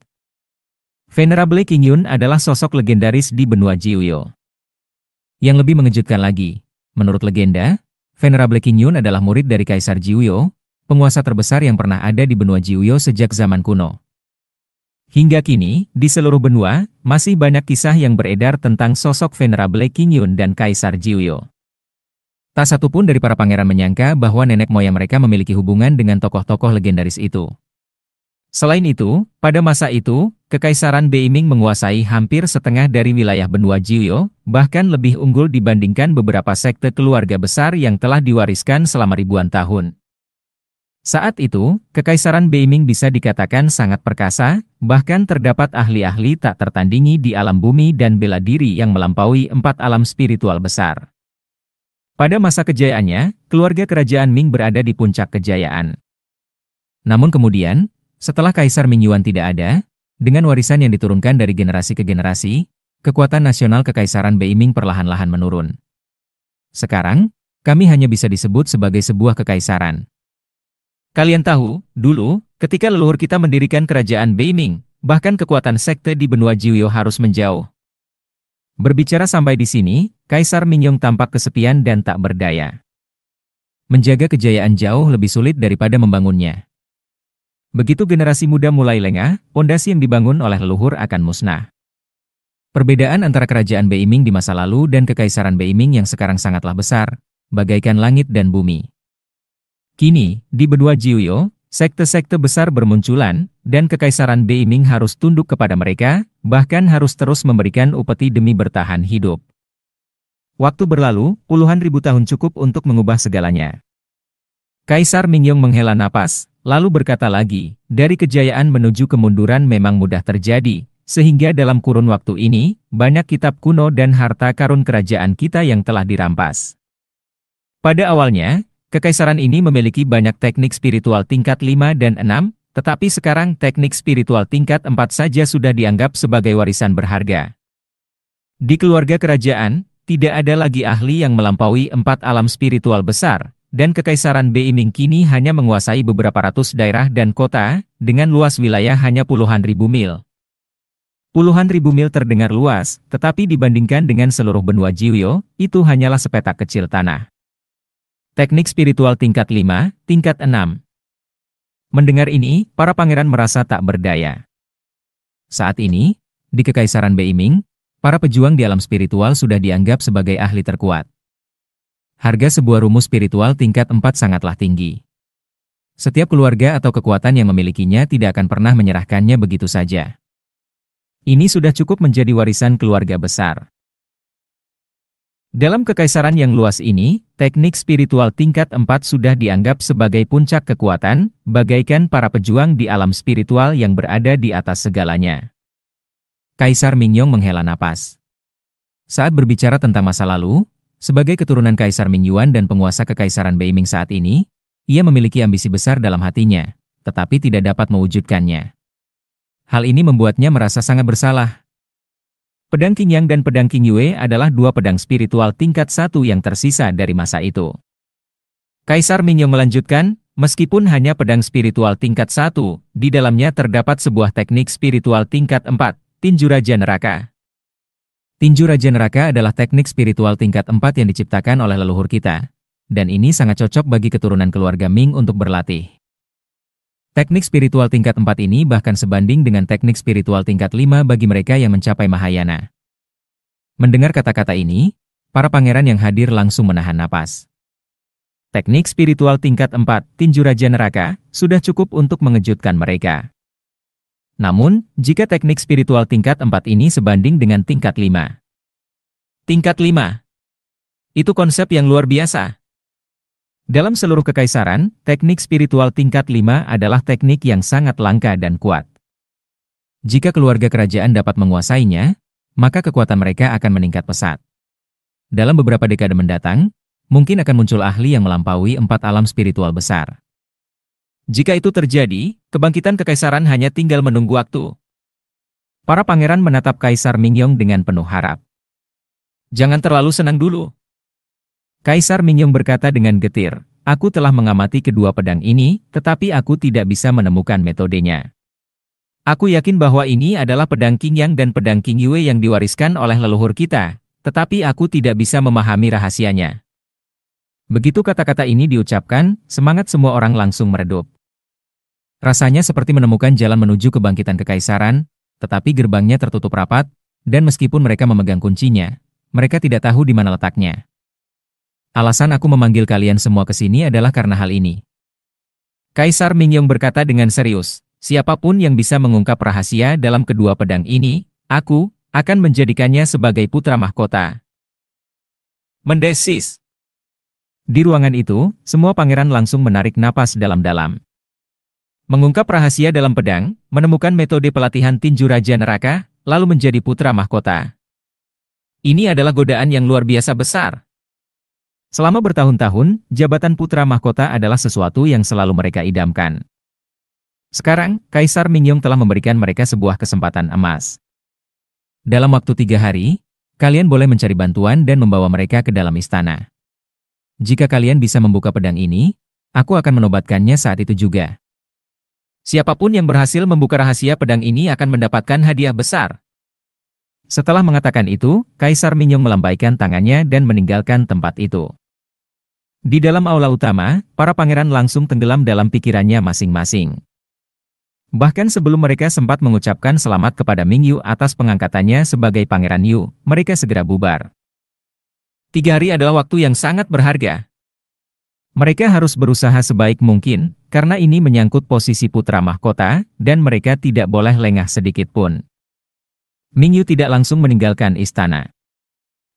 Venerable King Yun adalah sosok legendaris di benua Jiuyo. Yang lebih mengejutkan lagi, menurut legenda, Venerable King Yun adalah murid dari Kaisar Jiuyo, penguasa terbesar yang pernah ada di benua Jiuyo sejak zaman kuno. Hingga kini, di seluruh benua, masih banyak kisah yang beredar tentang sosok Venerable King Yun dan Kaisar Jiuyo. Tak satu pun dari para pangeran menyangka bahwa nenek moyang mereka memiliki hubungan dengan tokoh-tokoh legendaris itu. Selain itu, pada masa itu, Kekaisaran Beiming menguasai hampir setengah dari wilayah benua Jiuyo, bahkan lebih unggul dibandingkan beberapa sekte keluarga besar yang telah diwariskan selama ribuan tahun. Saat itu, Kekaisaran Beiming bisa dikatakan sangat perkasa, bahkan terdapat ahli-ahli tak tertandingi di alam bumi dan bela diri yang melampaui 4 alam spiritual besar. Pada masa kejayaannya, keluarga kerajaan Ming berada di puncak kejayaan. Namun kemudian, setelah Kaisar Ming Yuan tidak ada, dengan warisan yang diturunkan dari generasi ke generasi, kekuatan nasional Kekaisaran Beiming perlahan-lahan menurun. Sekarang, kami hanya bisa disebut sebagai sebuah kekaisaran. Kalian tahu, dulu, ketika leluhur kita mendirikan kerajaan Beiming, bahkan kekuatan sekte di benua Jiuyo harus menjauh. Berbicara sampai di sini, Kaisar Mingyong tampak kesepian dan tak berdaya. Menjaga kejayaan jauh lebih sulit daripada membangunnya. Begitu generasi muda mulai lengah, pondasi yang dibangun oleh leluhur akan musnah. Perbedaan antara kerajaan Beiming di masa lalu dan Kekaisaran Beiming yang sekarang sangatlah besar, bagaikan langit dan bumi. Kini, di benua Jiuyo, sekte-sekte besar bermunculan, dan Kekaisaran Beiming harus tunduk kepada mereka, bahkan harus terus memberikan upeti demi bertahan hidup. Waktu berlalu, puluhan ribu tahun cukup untuk mengubah segalanya. Kaisar Mingyong menghela napas, lalu berkata lagi, dari kejayaan menuju kemunduran memang mudah terjadi, sehingga dalam kurun waktu ini, banyak kitab kuno dan harta karun kerajaan kita yang telah dirampas. Pada awalnya, Kekaisaran ini memiliki banyak teknik spiritual tingkat 5 dan 6, tetapi sekarang teknik spiritual tingkat 4 saja sudah dianggap sebagai warisan berharga. Di keluarga kerajaan, tidak ada lagi ahli yang melampaui 4 alam spiritual besar, dan Kekaisaran Beiming kini hanya menguasai beberapa ratus daerah dan kota, dengan luas wilayah hanya puluhan ribu mil. Puluhan ribu mil terdengar luas, tetapi dibandingkan dengan seluruh benua Jiuyo, itu hanyalah sepetak kecil tanah. Teknik spiritual tingkat 5, tingkat 6. Mendengar ini, para pangeran merasa tak berdaya. Saat ini, di Kekaisaran Beiming, para pejuang di alam spiritual sudah dianggap sebagai ahli terkuat. Harga sebuah rumus spiritual tingkat 4 sangatlah tinggi. Setiap keluarga atau kekuatan yang memilikinya tidak akan pernah menyerahkannya begitu saja. Ini sudah cukup menjadi warisan keluarga besar. Dalam kekaisaran yang luas ini, teknik spiritual tingkat 4 sudah dianggap sebagai puncak kekuatan, bagaikan para pejuang di alam spiritual yang berada di atas segalanya. Kaisar Mingyong menghela napas. Saat berbicara tentang masa lalu, sebagai keturunan Kaisar Ming Yuan dan penguasa Kekaisaran Beiming saat ini, ia memiliki ambisi besar dalam hatinya, tetapi tidak dapat mewujudkannya. Hal ini membuatnya merasa sangat bersalah. Pedang Qingyang dan pedang Qingyue adalah dua pedang spiritual tingkat 1 yang tersisa dari masa itu. Kaisar Mingyong melanjutkan, meskipun hanya pedang spiritual tingkat 1, di dalamnya terdapat sebuah teknik spiritual tingkat 4, Tinju Raja Neraka. Tinju Raja Neraka adalah teknik spiritual tingkat 4 yang diciptakan oleh leluhur kita, dan ini sangat cocok bagi keturunan keluarga Ming untuk berlatih. Teknik spiritual tingkat 4 ini bahkan sebanding dengan teknik spiritual tingkat 5 bagi mereka yang mencapai Mahayana. Mendengar kata-kata ini, para pangeran yang hadir langsung menahan napas. Teknik spiritual tingkat 4, Tinju Raja Neraka, sudah cukup untuk mengejutkan mereka. Namun, jika teknik spiritual tingkat 4 ini sebanding dengan tingkat 5. Tingkat 5. Itu konsep yang luar biasa. Dalam seluruh kekaisaran, teknik spiritual tingkat 5 adalah teknik yang sangat langka dan kuat. Jika keluarga kerajaan dapat menguasainya, maka kekuatan mereka akan meningkat pesat. Dalam beberapa dekade mendatang, mungkin akan muncul ahli yang melampaui 4 alam spiritual besar. Jika itu terjadi, kebangkitan kekaisaran hanya tinggal menunggu waktu. Para pangeran menatap Kaisar Mingyong dengan penuh harap. Jangan terlalu senang dulu. Kaisar Mingyong berkata dengan getir, aku telah mengamati kedua pedang ini, tetapi aku tidak bisa menemukan metodenya. Aku yakin bahwa ini adalah pedang Qing Yang dan pedang Qing Yue yang diwariskan oleh leluhur kita, tetapi aku tidak bisa memahami rahasianya. Begitu kata-kata ini diucapkan, semangat semua orang langsung meredup. Rasanya seperti menemukan jalan menuju kebangkitan kekaisaran, tetapi gerbangnya tertutup rapat, dan meskipun mereka memegang kuncinya, mereka tidak tahu di mana letaknya. Alasan aku memanggil kalian semua ke sini adalah karena hal ini. Kaisar Mingyong berkata dengan serius, siapapun yang bisa mengungkap rahasia dalam kedua pedang ini, aku akan menjadikannya sebagai putra mahkota. Mendesis. Di ruangan itu, semua pangeran langsung menarik napas dalam-dalam. Mengungkap rahasia dalam pedang, menemukan metode pelatihan tinju Raja Neraka, lalu menjadi putra mahkota. Ini adalah godaan yang luar biasa besar. Selama bertahun-tahun, jabatan putra mahkota adalah sesuatu yang selalu mereka idamkan. Sekarang, Kaisar Mingyong telah memberikan mereka sebuah kesempatan emas. Dalam waktu 3 hari, kalian boleh mencari bantuan dan membawa mereka ke dalam istana. Jika kalian bisa membuka pedang ini, aku akan menobatkannya saat itu juga. Siapapun yang berhasil membuka rahasia pedang ini akan mendapatkan hadiah besar. Setelah mengatakan itu, Kaisar Mingyong melambaikan tangannya dan meninggalkan tempat itu. Di dalam aula utama, para pangeran langsung tenggelam dalam pikirannya masing-masing. Bahkan sebelum mereka sempat mengucapkan selamat kepada Mingyu atas pengangkatannya sebagai Pangeran Yu, mereka segera bubar. 3 hari adalah waktu yang sangat berharga. Mereka harus berusaha sebaik mungkin, karena ini menyangkut posisi putra mahkota, dan mereka tidak boleh lengah sedikit pun. Mingyu tidak langsung meninggalkan istana.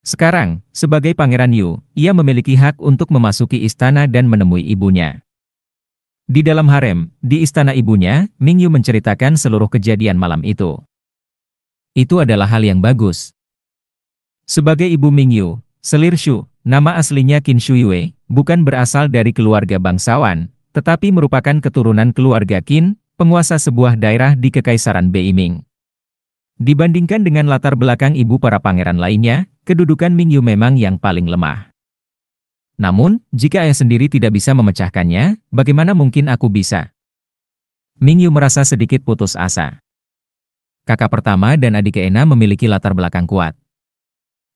Sekarang, sebagai Pangeran Yu, ia memiliki hak untuk memasuki istana dan menemui ibunya. Di dalam harem, di istana ibunya, Mingyu menceritakan seluruh kejadian malam itu. Itu adalah hal yang bagus. Sebagai ibu Mingyu, Selir Shu, nama aslinya Qin Shuyue, bukan berasal dari keluarga bangsawan, tetapi merupakan keturunan keluarga Qin, penguasa sebuah daerah di Kekaisaran Beiming. Dibandingkan dengan latar belakang ibu para pangeran lainnya, kedudukan Mingyu memang yang paling lemah. Namun, jika ayah sendiri tidak bisa memecahkannya, bagaimana mungkin aku bisa? Mingyu merasa sedikit putus asa. Kakak pertama dan adik keenam memiliki latar belakang kuat.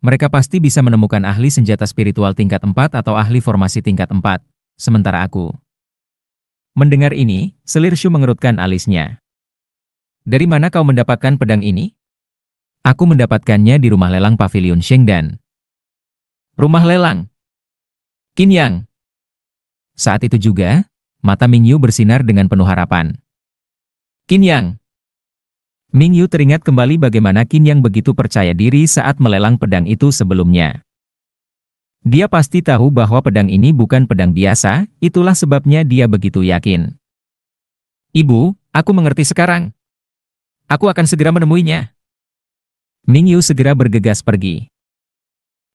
Mereka pasti bisa menemukan ahli senjata spiritual tingkat 4 atau ahli formasi tingkat 4, sementara aku. Mendengar ini, Selir Shu mengerutkan alisnya. Dari mana kau mendapatkan pedang ini? Aku mendapatkannya di rumah lelang Pavilion Shengdan. Rumah lelang? Qin Yang. Saat itu juga, mata Mingyu bersinar dengan penuh harapan. Qin Yang. Mingyu teringat kembali bagaimana Qin Yang begitu percaya diri saat melelang pedang itu sebelumnya. Dia pasti tahu bahwa pedang ini bukan pedang biasa, itulah sebabnya dia begitu yakin. Ibu, aku mengerti sekarang. Aku akan segera menemuinya. Mingyu segera bergegas pergi.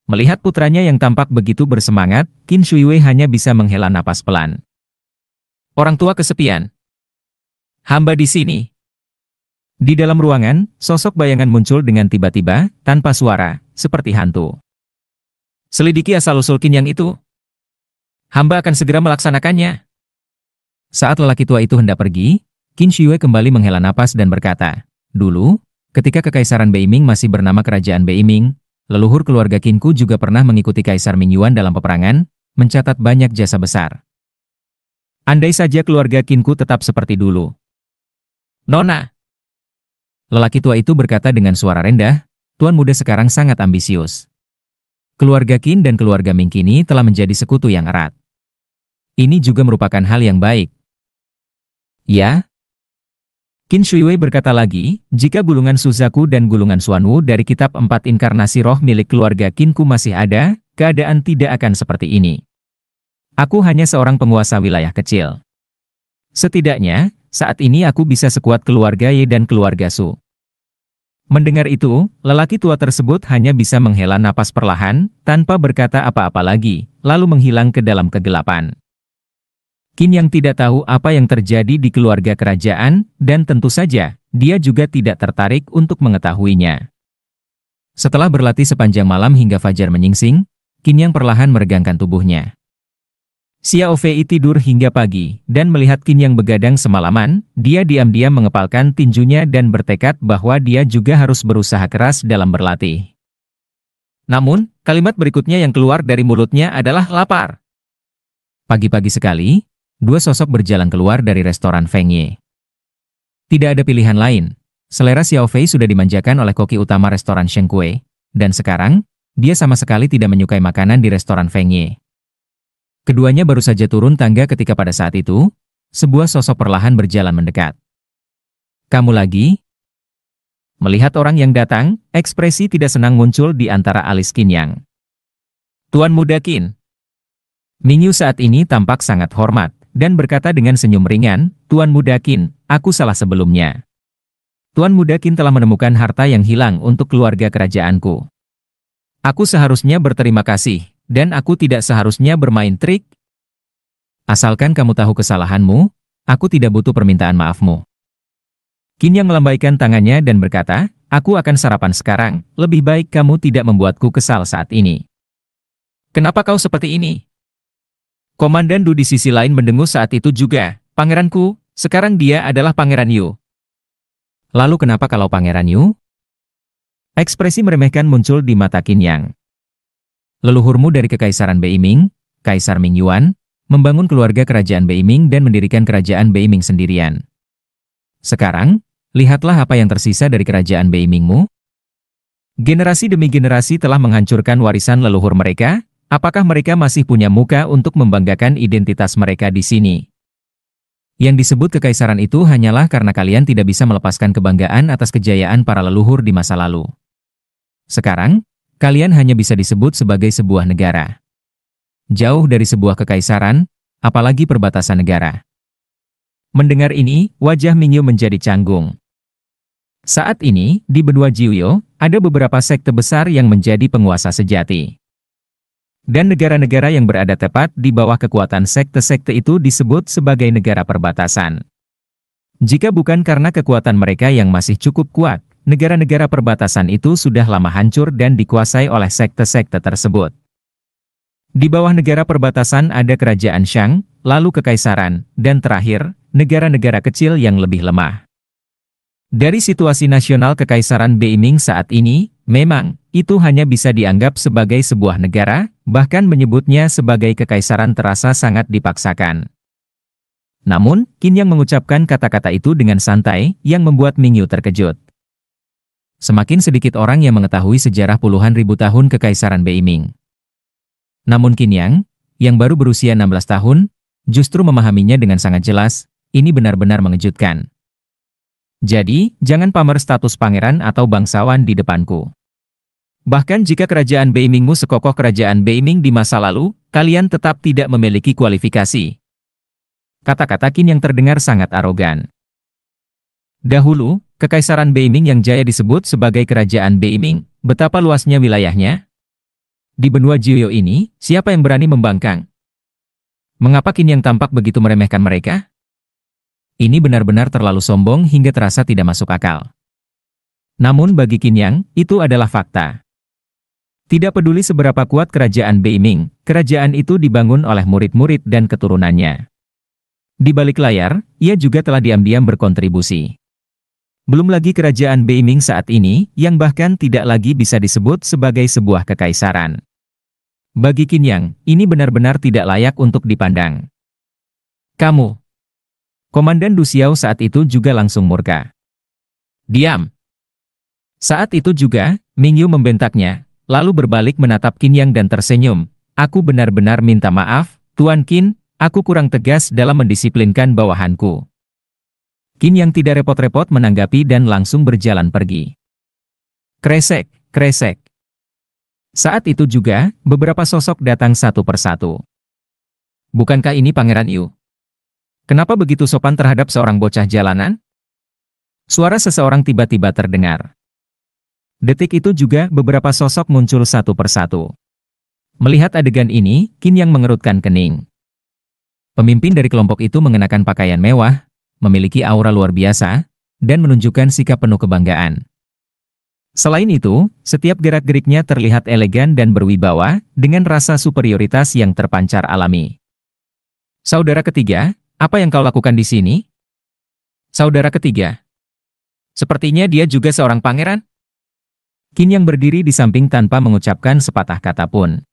Melihat putranya yang tampak begitu bersemangat, Qin Shuyue hanya bisa menghela napas pelan. Orang tua kesepian. Hamba di sini. Di dalam ruangan, sosok bayangan muncul dengan tiba-tiba, tanpa suara, seperti hantu. Selidiki asal-usul Qin Yang itu. Hamba akan segera melaksanakannya. Saat lelaki tua itu hendak pergi, Qin Shuyue kembali menghela napas dan berkata, dulu, ketika Kekaisaran Beiming masih bernama Kerajaan Beiming, leluhur keluarga Qinku juga pernah mengikuti Kaisar Mingyuan dalam peperangan, mencatat banyak jasa besar. Andai saja keluarga Qinku tetap seperti dulu. Nona! Lelaki tua itu berkata dengan suara rendah, Tuan muda sekarang sangat ambisius. Keluarga Qin dan keluarga Ming kini telah menjadi sekutu yang erat. Ini juga merupakan hal yang baik. Ya? Qin Shuyue berkata lagi, jika gulungan Suzaku dan gulungan Xuanwu dari kitab 4 inkarnasi roh milik keluarga Qinku masih ada, keadaan tidak akan seperti ini. Aku hanya seorang penguasa wilayah kecil. Setidaknya, saat ini aku bisa sekuat keluarga Ye dan keluarga Su. Mendengar itu, lelaki tua tersebut hanya bisa menghela napas perlahan, tanpa berkata apa-apa lagi, lalu menghilang ke dalam kegelapan. Qin Yang tidak tahu apa yang terjadi di keluarga kerajaan, dan tentu saja, dia juga tidak tertarik untuk mengetahuinya. Setelah berlatih sepanjang malam hingga fajar menyingsing, Qin Yang perlahan meregangkan tubuhnya. Xiao Fei tidur hingga pagi, dan melihat Qin yang begadang semalaman, dia diam-diam mengepalkan tinjunya dan bertekad bahwa dia juga harus berusaha keras dalam berlatih. Namun, kalimat berikutnya yang keluar dari mulutnya adalah lapar. Pagi-pagi sekali, dua sosok berjalan keluar dari restoran Feng Ye. Tidak ada pilihan lain. Selera Xiao Fei sudah dimanjakan oleh koki utama restoran Sheng Kue, dan sekarang, dia sama sekali tidak menyukai makanan di restoran Feng Ye. Keduanya baru saja turun tangga ketika pada saat itu, sebuah sosok perlahan berjalan mendekat. Kamu lagi? Melihat orang yang datang, ekspresi tidak senang muncul di antara alis Qin Yang. Tuan Muda Qin. Mingyu saat ini tampak sangat hormat, dan berkata dengan senyum ringan, Tuan Muda Qin, aku salah sebelumnya. Tuan Muda Qin telah menemukan harta yang hilang untuk keluarga kerajaanku. Aku seharusnya berterima kasih. Dan aku tidak seharusnya bermain trik. Asalkan kamu tahu kesalahanmu, aku tidak butuh permintaan maafmu. Qin Yang melambaikan tangannya dan berkata, aku akan sarapan sekarang, lebih baik kamu tidak membuatku kesal saat ini. Kenapa kau seperti ini? Komandan Du di sisi lain mendengus saat itu juga, Pangeranku, sekarang dia adalah Pangeran Yu. Lalu kenapa kalau Pangeran Yu? Ekspresi meremehkan muncul di mata Qin Yang. Leluhurmu dari Kekaisaran Beiming, Kaisar Ming Yuan, membangun keluarga kerajaan Beiming dan mendirikan kerajaan Beiming sendirian. Sekarang, lihatlah apa yang tersisa dari kerajaan Beimingmu. Generasi demi generasi telah menghancurkan warisan leluhur mereka, apakah mereka masih punya muka untuk membanggakan identitas mereka di sini? Yang disebut kekaisaran itu hanyalah karena kalian tidak bisa melepaskan kebanggaan atas kejayaan para leluhur di masa lalu. Sekarang, kalian hanya bisa disebut sebagai sebuah negara. Jauh dari sebuah kekaisaran, apalagi perbatasan negara. Mendengar ini, wajah Mingyu menjadi canggung. Saat ini, di benua Jiuyo, ada beberapa sekte besar yang menjadi penguasa sejati. Dan negara-negara yang berada tepat di bawah kekuatan sekte-sekte itu disebut sebagai negara perbatasan. Jika bukan karena kekuatan mereka yang masih cukup kuat, negara-negara perbatasan itu sudah lama hancur dan dikuasai oleh sekte-sekte tersebut. Di bawah negara perbatasan ada kerajaan Shang, lalu kekaisaran, dan terakhir, negara-negara kecil yang lebih lemah. Dari situasi nasional Kekaisaran Beiming saat ini, memang, itu hanya bisa dianggap sebagai sebuah negara, bahkan menyebutnya sebagai kekaisaran terasa sangat dipaksakan. Namun, Qin Yang mengucapkan kata-kata itu dengan santai, yang membuat Mingyu terkejut. Semakin sedikit orang yang mengetahui sejarah puluhan ribu tahun Kekaisaran Beiming. Namun Qin yang baru berusia 16 tahun, justru memahaminya dengan sangat jelas, ini benar-benar mengejutkan. Jadi, jangan pamer status pangeran atau bangsawan di depanku. Bahkan jika kerajaan Beimingmu sekokoh kerajaan Beiming di masa lalu, kalian tetap tidak memiliki kualifikasi. Kata-kata Qin yang terdengar sangat arogan. Dahulu, Kekaisaran Beiming yang jaya disebut sebagai Kerajaan Beiming, betapa luasnya wilayahnya? Di benua Jiuyo ini, siapa yang berani membangkang? Mengapa Qin Yang tampak begitu meremehkan mereka? Ini benar-benar terlalu sombong hingga terasa tidak masuk akal. Namun bagi Qin Yang, itu adalah fakta. Tidak peduli seberapa kuat kerajaan Beiming, kerajaan itu dibangun oleh murid-murid dan keturunannya. Di balik layar, ia juga telah diam-diam berkontribusi. Belum lagi kerajaan Beiming saat ini, yang bahkan tidak lagi bisa disebut sebagai sebuah kekaisaran. Bagi Qin Yang, ini benar-benar tidak layak untuk dipandang. Kamu. Komandan Du Xiao saat itu juga langsung murka. Diam. Saat itu juga, Mingyu membentaknya, lalu berbalik menatap Qin Yang dan tersenyum. Aku benar-benar minta maaf, Tuan Qin, aku kurang tegas dalam mendisiplinkan bawahanku. Qin Yang tidak repot-repot menanggapi dan langsung berjalan pergi. Kresek, kresek. Saat itu juga, beberapa sosok datang satu persatu. Bukankah ini Pangeran Yu? Kenapa begitu sopan terhadap seorang bocah jalanan? Suara seseorang tiba-tiba terdengar. Detik itu juga, beberapa sosok muncul satu persatu. Melihat adegan ini, Qin Yang mengerutkan kening. Pemimpin dari kelompok itu mengenakan pakaian mewah, memiliki aura luar biasa, dan menunjukkan sikap penuh kebanggaan. Selain itu, setiap gerak-geriknya terlihat elegan dan berwibawa, dengan rasa superioritas yang terpancar alami. Saudara ketiga, apa yang kau lakukan di sini? Saudara ketiga. Sepertinya dia juga seorang pangeran. Qin yang berdiri di samping tanpa mengucapkan sepatah kata pun.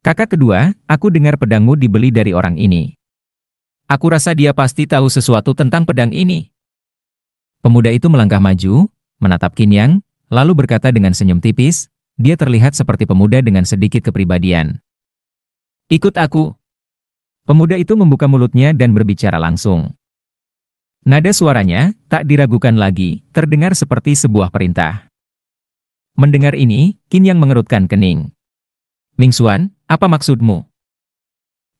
Kakak kedua, aku dengar pedangmu dibeli dari orang ini. Aku rasa dia pasti tahu sesuatu tentang pedang ini. Pemuda itu melangkah maju, menatap Qin Yang, lalu berkata dengan senyum tipis, dia terlihat seperti pemuda dengan sedikit kepribadian. Ikut aku. Pemuda itu membuka mulutnya dan berbicara langsung. Nada suaranya, tak diragukan lagi, terdengar seperti sebuah perintah. Mendengar ini, Qin Yang mengerutkan kening. Ming Xuan, apa maksudmu?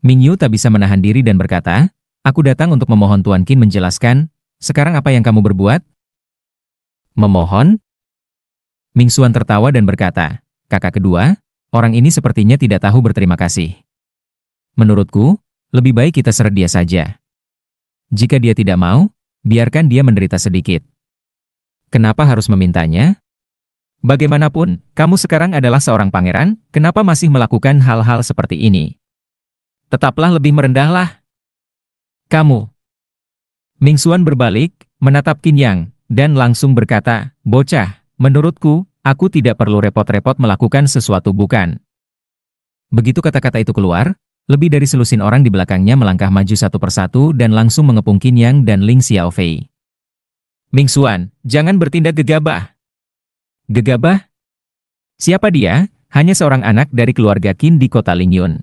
Ming Yu tak bisa menahan diri dan berkata, aku datang untuk memohon Tuan Qin menjelaskan, sekarang apa yang kamu berbuat? Memohon? Ming Xuan tertawa dan berkata, kakak kedua, orang ini sepertinya tidak tahu berterima kasih. Menurutku, lebih baik kita seret dia saja. Jika dia tidak mau, biarkan dia menderita sedikit. Kenapa harus memintanya? Bagaimanapun, kamu sekarang adalah seorang pangeran, kenapa masih melakukan hal-hal seperti ini? Tetaplah lebih merendahlah. Kamu. Ming Xuan berbalik, menatap Qin Yang, dan langsung berkata, bocah, menurutku, aku tidak perlu repot-repot melakukan sesuatu bukan. Begitu kata-kata itu keluar, lebih dari selusin orang di belakangnya melangkah maju satu persatu dan langsung mengepung Qin Yang dan Ling Xiaofei. Ming Xuan, jangan bertindak gegabah. Gegabah? Siapa dia? Hanya seorang anak dari keluarga Qin di kota Lingyun.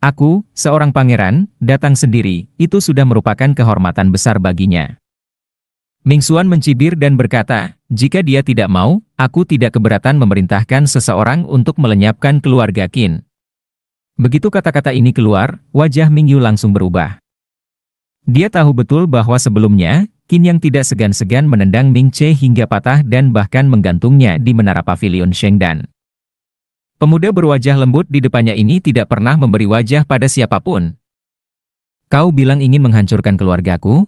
Aku, seorang pangeran, datang sendiri, itu sudah merupakan kehormatan besar baginya. Ming Xuan mencibir dan berkata, jika dia tidak mau, aku tidak keberatan memerintahkan seseorang untuk melenyapkan keluarga Qin. Begitu kata-kata ini keluar, wajah Ming Yu langsung berubah. Dia tahu betul bahwa sebelumnya, Qin Yang tidak segan-segan menendang Ming Che hingga patah dan bahkan menggantungnya di menara pavilion Shengdan. Pemuda berwajah lembut di depannya ini tidak pernah memberi wajah pada siapapun. Kau bilang ingin menghancurkan keluargaku?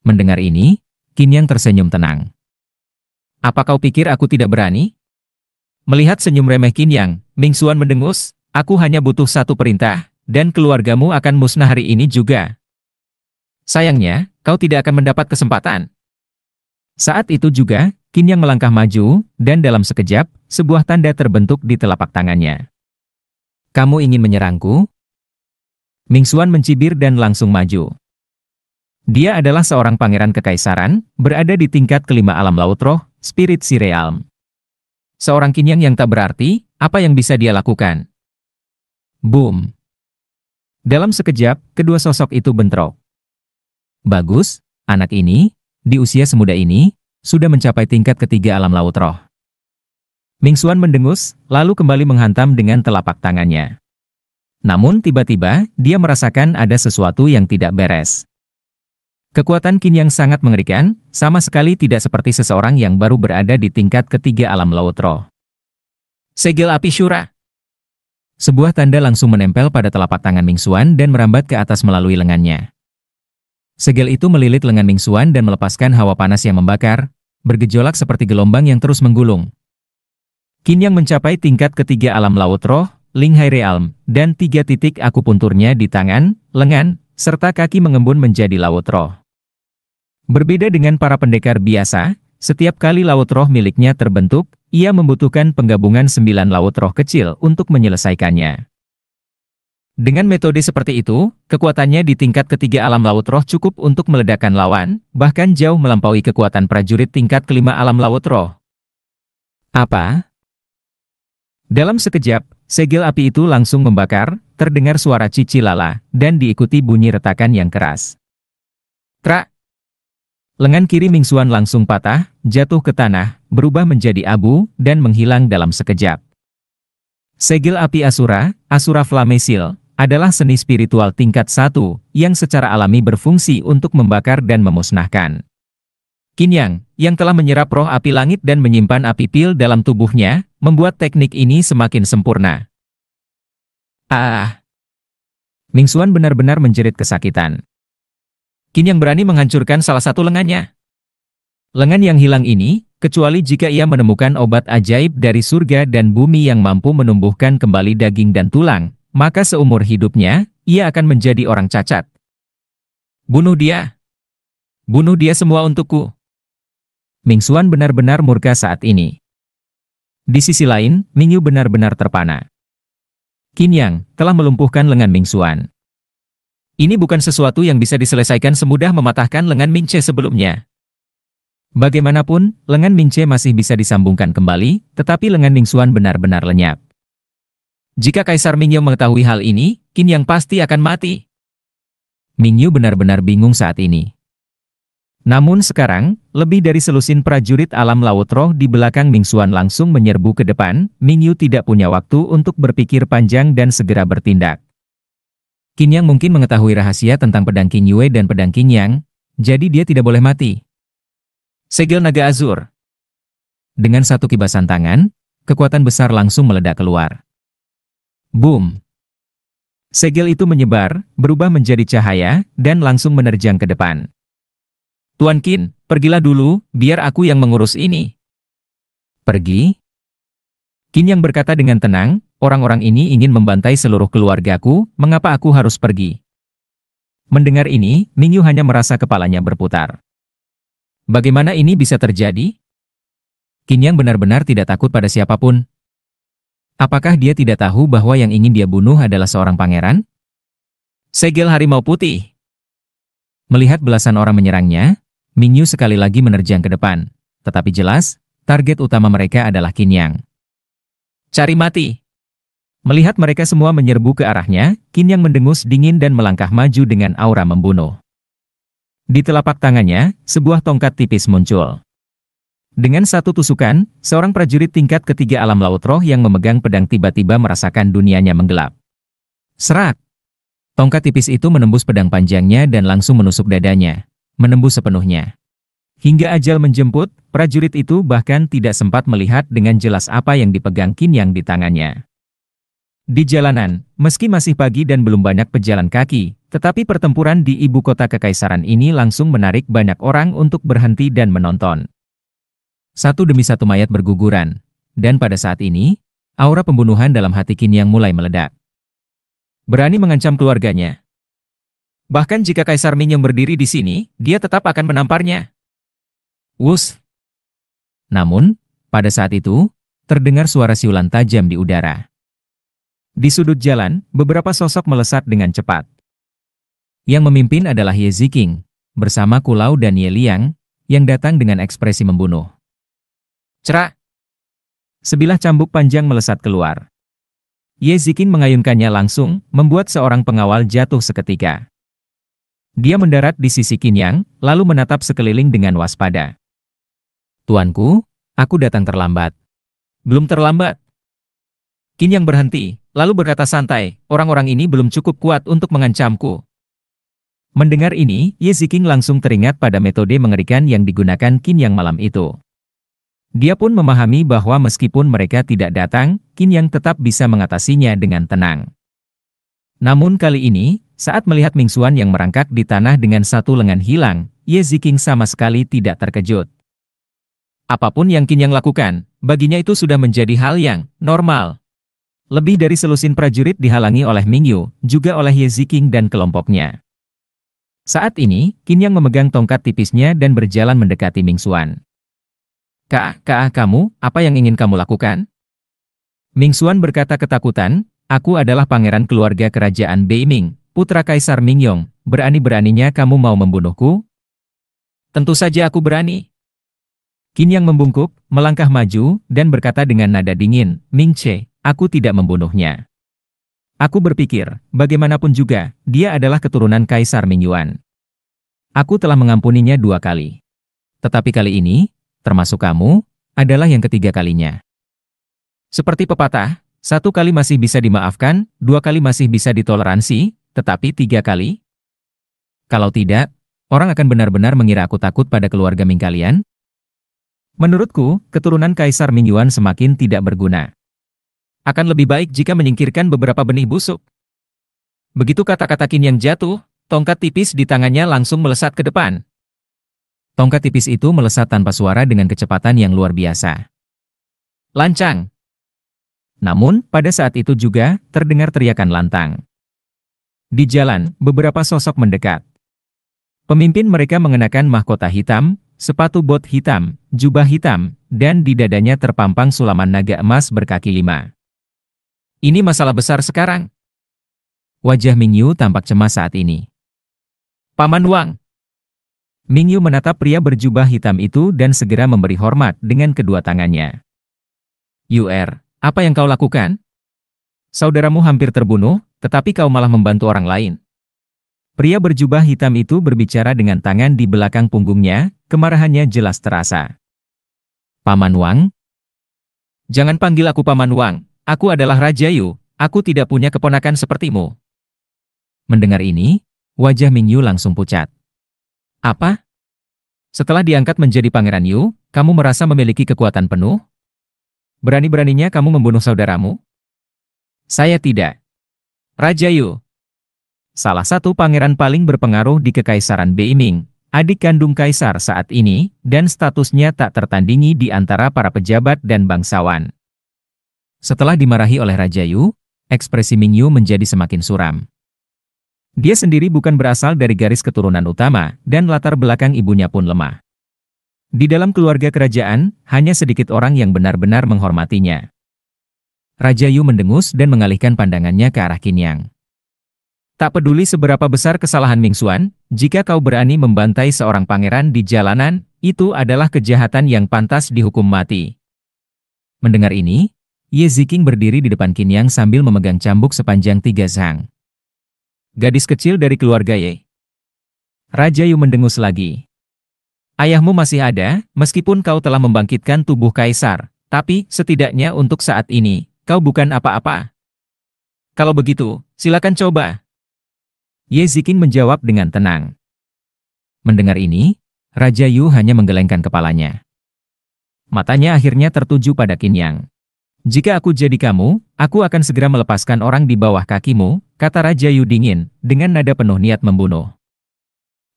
Mendengar ini, Qin Yang tersenyum tenang. Apa kau pikir aku tidak berani? Melihat senyum remeh Qin Yang, Ming Xuan mendengus, aku hanya butuh satu perintah, dan keluargamu akan musnah hari ini juga. Sayangnya, kau tidak akan mendapat kesempatan. Saat itu juga, Qin Yang melangkah maju, dan dalam sekejap, sebuah tanda terbentuk di telapak tangannya. Kamu ingin menyerangku? Ming Xuan mencibir dan langsung maju. Dia adalah seorang pangeran kekaisaran, berada di tingkat kelima alam laut roh, Spirit Sea Realm. Seorang Qin Yang tak berarti, apa yang bisa dia lakukan? Boom! Dalam sekejap, kedua sosok itu bentrok. Bagus, anak ini, di usia semuda ini, sudah mencapai tingkat ketiga alam laut roh. Ming Xuan mendengus, lalu kembali menghantam dengan telapak tangannya. Namun tiba-tiba, dia merasakan ada sesuatu yang tidak beres. Kekuatan Qin Yang sangat mengerikan, sama sekali tidak seperti seseorang yang baru berada di tingkat ketiga alam laut roh. Segel api Syura. Sebuah tanda langsung menempel pada telapak tangan Ming Xuan dan merambat ke atas melalui lengannya. Segel itu melilit lengan Ming Xuan dan melepaskan hawa panas yang membakar, bergejolak seperti gelombang yang terus menggulung. Qin Yang mencapai tingkat ketiga alam laut roh, Linghai Realm, dan 3 titik akupunturnya di tangan, lengan, serta kaki mengembun menjadi laut roh. Berbeda dengan para pendekar biasa, setiap kali laut roh miliknya terbentuk, ia membutuhkan penggabungan 9 laut roh kecil untuk menyelesaikannya. Dengan metode seperti itu, kekuatannya di tingkat ketiga alam laut roh cukup untuk meledakkan lawan, bahkan jauh melampaui kekuatan prajurit tingkat kelima alam laut roh. Apa? Dalam sekejap, segel api itu langsung membakar, terdengar suara cici lala, dan diikuti bunyi retakan yang keras. Trak! Lengan kiri Ming Xuan langsung patah, jatuh ke tanah, berubah menjadi abu, dan menghilang dalam sekejap. Segel api Asura, Asura Flame Seal, adalah seni spiritual tingkat 1, yang secara alami berfungsi untuk membakar dan memusnahkan. Qin yang telah menyerap roh api langit dan menyimpan api pil dalam tubuhnya, membuat teknik ini semakin sempurna. Ming Xuan benar-benar menjerit kesakitan. Qin Yang berani menghancurkan salah satu lengannya. Lengan yang hilang ini, kecuali jika ia menemukan obat ajaib dari surga dan bumi yang mampu menumbuhkan kembali daging dan tulang, maka seumur hidupnya, ia akan menjadi orang cacat. Bunuh dia! Bunuh dia semua untukku! Ming Xuan benar-benar murka saat ini. Di sisi lain, Ming Yu benar-benar terpana. Qin Yang telah melumpuhkan lengan Ming Xuan. Ini bukan sesuatu yang bisa diselesaikan semudah mematahkan lengan Ming Che sebelumnya. Bagaimanapun, lengan Ming Che masih bisa disambungkan kembali, tetapi lengan Ming Xuan benar-benar lenyap. Jika Kaisar Ming Yu mengetahui hal ini, Qin Yang pasti akan mati. Ming Yu benar-benar bingung saat ini. Namun sekarang, lebih dari selusin prajurit alam laut roh di belakang Ming Xuan langsung menyerbu ke depan, Ming Yu tidak punya waktu untuk berpikir panjang dan segera bertindak. Qin Yang mungkin mengetahui rahasia tentang pedang Qin Yue dan pedang Qin Yang, jadi dia tidak boleh mati. Segel naga azur. Dengan satu kibasan tangan, kekuatan besar langsung meledak keluar. Boom! Segel itu menyebar, berubah menjadi cahaya, dan langsung menerjang ke depan. Tuan Qin, pergilah dulu, biar aku yang mengurus ini. Pergi? Qin Yang berkata dengan tenang, orang-orang ini ingin membantai seluruh keluargaku, mengapa aku harus pergi? Mendengar ini, Ming Yu hanya merasa kepalanya berputar. Bagaimana ini bisa terjadi? Qin Yang benar-benar tidak takut pada siapapun. Apakah dia tidak tahu bahwa yang ingin dia bunuh adalah seorang pangeran? Segel harimau putih. Melihat belasan orang menyerangnya, Ming Yu sekali lagi menerjang ke depan. Tetapi jelas, target utama mereka adalah Qin Yang. Cari mati. Melihat mereka semua menyerbu ke arahnya, Qin Yang mendengus dingin dan melangkah maju dengan aura membunuh. Di telapak tangannya, sebuah tongkat tipis muncul. Dengan satu tusukan, seorang prajurit tingkat ketiga alam laut roh yang memegang pedang tiba-tiba merasakan dunianya menggelap. Serak! Tongkat tipis itu menembus pedang panjangnya dan langsung menusuk dadanya, menembus sepenuhnya. Hingga ajal menjemput, prajurit itu bahkan tidak sempat melihat dengan jelas apa yang dipegang Qin Yang di tangannya. Di jalanan, meski masih pagi dan belum banyak pejalan kaki, tetapi pertempuran di ibu kota kekaisaran ini langsung menarik banyak orang untuk berhenti dan menonton. Satu demi satu mayat berguguran, dan pada saat ini, aura pembunuhan dalam hati Qin Yang mulai meledak. Berani mengancam keluarganya. Bahkan jika Kaisar Ming yang berdiri di sini, dia tetap akan menamparnya. Wus! Namun, pada saat itu, terdengar suara siulan tajam di udara. Di sudut jalan, beberapa sosok melesat dengan cepat. Yang memimpin adalah Ye Ziqing, bersama Kulau dan Ye Liang, yang datang dengan ekspresi membunuh. Cerak! Sebilah cambuk panjang melesat keluar. Ye Ziqing mengayunkannya langsung, membuat seorang pengawal jatuh seketika. Dia mendarat di sisi Qin Yang, lalu menatap sekeliling dengan waspada. Tuanku, aku datang terlambat. Belum terlambat. Qin Yang berhenti, lalu berkata santai, orang-orang ini belum cukup kuat untuk mengancamku. Mendengar ini, Ye Ziqing langsung teringat pada metode mengerikan yang digunakan Qin Yang malam itu. Dia pun memahami bahwa meskipun mereka tidak datang, Qin Yang tetap bisa mengatasinya dengan tenang. Namun kali ini, saat melihat Ming Xuan yang merangkak di tanah dengan satu lengan hilang, Ye Ziqing sama sekali tidak terkejut. Apapun yang Qin Yang lakukan, baginya itu sudah menjadi hal yang normal. Lebih dari selusin prajurit dihalangi oleh Ming Yu, juga oleh Ye Ziqing dan kelompoknya. Saat ini, Qin Yang memegang tongkat tipisnya dan berjalan mendekati Ming Xuan. Kamu, apa yang ingin kamu lakukan? Ming Xuan berkata ketakutan, aku adalah pangeran keluarga kerajaan Beiming, putra Kaisar Mingyong, berani-beraninya kamu mau membunuhku? Tentu saja aku berani. Qin Yang membungkuk, melangkah maju, dan berkata dengan nada dingin, Ming Che, aku tidak membunuhnya. Aku berpikir, bagaimanapun juga, dia adalah keturunan Kaisar Ming Yuan. Aku telah mengampuninya 2 kali. Tetapi kali ini, termasuk kamu, adalah yang ketiga kalinya. Seperti pepatah, 1 kali masih bisa dimaafkan, 2 kali masih bisa ditoleransi, tetapi 3 kali? Kalau tidak, orang akan benar-benar mengira aku takut pada keluarga Ming kalian? Menurutku, keturunan Kaisar Ming Yuan semakin tidak berguna. Akan lebih baik jika menyingkirkan beberapa benih busuk. Begitu kata-kata Qin Yang jatuh, tongkat tipis di tangannya langsung melesat ke depan. Tongkat tipis itu melesat tanpa suara dengan kecepatan yang luar biasa. Lancang! Namun, pada saat itu juga, terdengar teriakan lantang. Di jalan, beberapa sosok mendekat. Pemimpin mereka mengenakan mahkota hitam, sepatu bot hitam, jubah hitam, dan di dadanya terpampang sulaman naga emas berkaki 5. Ini masalah besar sekarang. Wajah Mingyu tampak cemas saat ini. Paman Wang. Mingyu menatap pria berjubah hitam itu dan segera memberi hormat dengan kedua tangannya. Yuer, apa yang kau lakukan? Saudaramu hampir terbunuh, tetapi kau malah membantu orang lain. Pria berjubah hitam itu berbicara dengan tangan di belakang punggungnya, kemarahannya jelas terasa. Paman Wang? Jangan panggil aku Paman Wang, aku adalah Raja Yu, aku tidak punya keponakan sepertimu. Mendengar ini, wajah Mingyu langsung pucat. Apa? Setelah diangkat menjadi Pangeran Yu, kamu merasa memiliki kekuatan penuh? Berani-beraninya kamu membunuh saudaramu? Saya tidak. Raja Yu. Salah satu pangeran paling berpengaruh di Kekaisaran Beiming, adik kandung kaisar saat ini, dan statusnya tak tertandingi di antara para pejabat dan bangsawan. Setelah dimarahi oleh Raja Yu, ekspresi Mingyu menjadi semakin suram. Dia sendiri bukan berasal dari garis keturunan utama, dan latar belakang ibunya pun lemah. Di dalam keluarga kerajaan, hanya sedikit orang yang benar-benar menghormatinya. Raja Yu mendengus dan mengalihkan pandangannya ke arah Qin Yang. Tak peduli seberapa besar kesalahan Ming Xuan, jika kau berani membantai seorang pangeran di jalanan, itu adalah kejahatan yang pantas dihukum mati. Mendengar ini, Ye Ziqing berdiri di depan Qin Yang sambil memegang cambuk sepanjang 3 zhang. Gadis kecil dari keluarga Ye. Raja Yu mendengus lagi. Ayahmu masih ada, meskipun kau telah membangkitkan tubuh kaisar, tapi setidaknya untuk saat ini, kau bukan apa-apa. Kalau begitu, silakan coba. Ye Ziqing menjawab dengan tenang. Mendengar ini, Raja Yu hanya menggelengkan kepalanya. Matanya akhirnya tertuju pada Qin Yang. Jika aku jadi kamu, aku akan segera melepaskan orang di bawah kakimu, kata Raja Yu dingin, dengan nada penuh niat membunuh.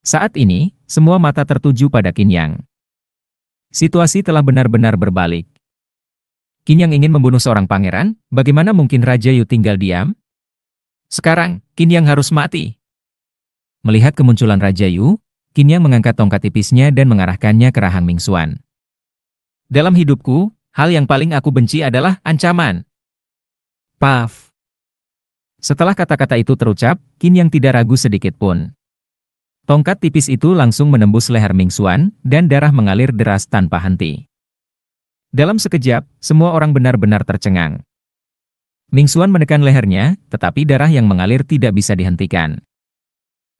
Saat ini, semua mata tertuju pada Qin Yang. Situasi telah benar-benar berbalik. Qin Yang ingin membunuh seorang pangeran, bagaimana mungkin Raja Yu tinggal diam? Sekarang, Qin Yang harus mati. Melihat kemunculan Raja Yu, Qin Yang mengangkat tongkat tipisnya dan mengarahkannya ke rahang Ming Xuan. Dalam hidupku, hal yang paling aku benci adalah ancaman. Paf. Setelah kata-kata itu terucap, Qin Yang tidak ragu sedikit pun. Tongkat tipis itu langsung menembus leher Ming Xuan, dan darah mengalir deras tanpa henti. Dalam sekejap, semua orang benar-benar tercengang. Ming Xuan menekan lehernya, tetapi darah yang mengalir tidak bisa dihentikan.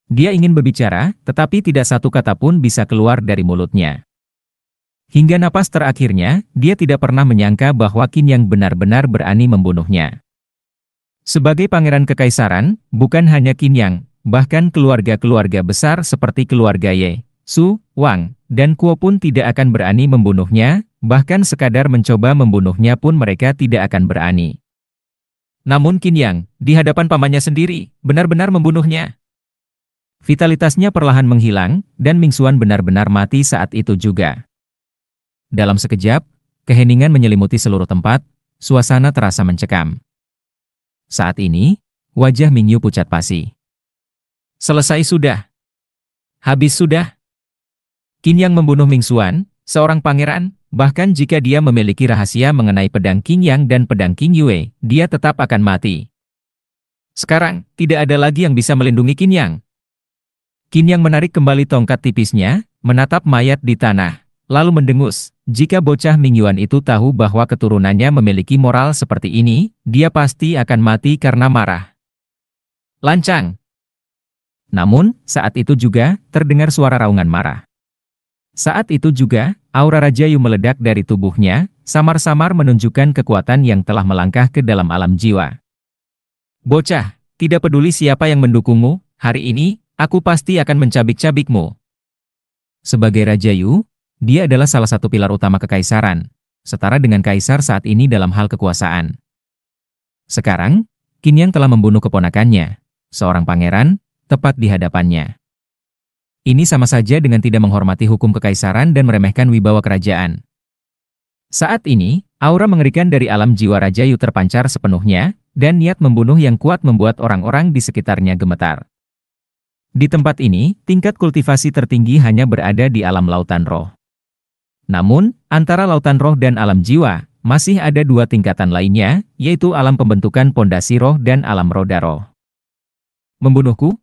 Dia ingin berbicara, tetapi tidak satu kata pun bisa keluar dari mulutnya. Hingga napas terakhirnya, dia tidak pernah menyangka bahwa Qin Yang benar-benar berani membunuhnya. Sebagai pangeran kekaisaran, bukan hanya Qin Yang, bahkan keluarga-keluarga besar seperti keluarga Ye, Su, Wang, dan Kuo pun tidak akan berani membunuhnya, bahkan sekadar mencoba membunuhnya pun mereka tidak akan berani. Namun Qin Yang, di hadapan pamannya sendiri, benar-benar membunuhnya. Vitalitasnya perlahan menghilang, dan Ming Xuan benar-benar mati saat itu juga. Dalam sekejap, keheningan menyelimuti seluruh tempat, suasana terasa mencekam. Saat ini, wajah Ming Yu pucat pasi. Selesai sudah. Habis sudah. Qin Yang membunuh Ming Xuan, seorang pangeran, bahkan jika dia memiliki rahasia mengenai pedang Qin Yang dan pedang Qing Yue, dia tetap akan mati. Sekarang, tidak ada lagi yang bisa melindungi Qin Yang. Qin Yang menarik kembali tongkat tipisnya, menatap mayat di tanah, lalu mendengus. Jika bocah Ming Yuan itu tahu bahwa keturunannya memiliki moral seperti ini, dia pasti akan mati karena marah. Lancang! Namun, saat itu juga, terdengar suara raungan marah. Saat itu juga, aura Raja Yu meledak dari tubuhnya, samar-samar menunjukkan kekuatan yang telah melangkah ke dalam alam jiwa. Bocah, tidak peduli siapa yang mendukungmu, hari ini, aku pasti akan mencabik-cabikmu. Sebagai Raja Yu, dia adalah salah satu pilar utama kekaisaran, setara dengan kaisar saat ini dalam hal kekuasaan. Sekarang, Qin Yang telah membunuh keponakannya, seorang pangeran, tepat di hadapannya. Ini sama saja dengan tidak menghormati hukum kekaisaran dan meremehkan wibawa kerajaan. Saat ini, Aura mengerikan dari alam jiwa Raja Yu terpancar sepenuhnya, dan niat membunuh yang kuat membuat orang-orang di sekitarnya gemetar. Di tempat ini, tingkat kultivasi tertinggi hanya berada di alam lautan roh. Namun, antara lautan roh dan alam jiwa, masih ada dua tingkatan lainnya, yaitu alam pembentukan pondasi roh dan alam roda roh. Membunuhku?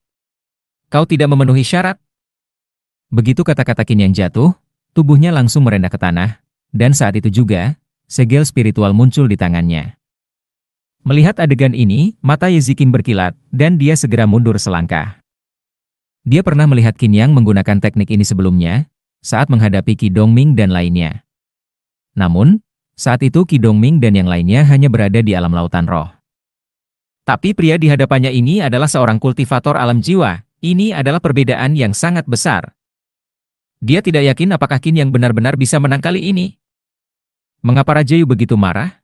Kau tidak memenuhi syarat? Begitu kata-kata Qin Yang jatuh, tubuhnya langsung merendah ke tanah, dan saat itu juga, segel spiritual muncul di tangannya. Melihat adegan ini, mata Ye Ziqing berkilat, dan dia segera mundur selangkah. Dia pernah melihat Qin Yang menggunakan teknik ini sebelumnya, saat menghadapi Qi Dongming dan lainnya. Namun, saat itu Qi Dongming dan yang lainnya hanya berada di alam lautan roh. Tapi pria di hadapannya ini adalah seorang kultivator alam jiwa. Ini adalah perbedaan yang sangat besar. Dia tidak yakin apakah Qin Yang benar-benar bisa menang kali ini. Mengapa Raja Yu begitu marah?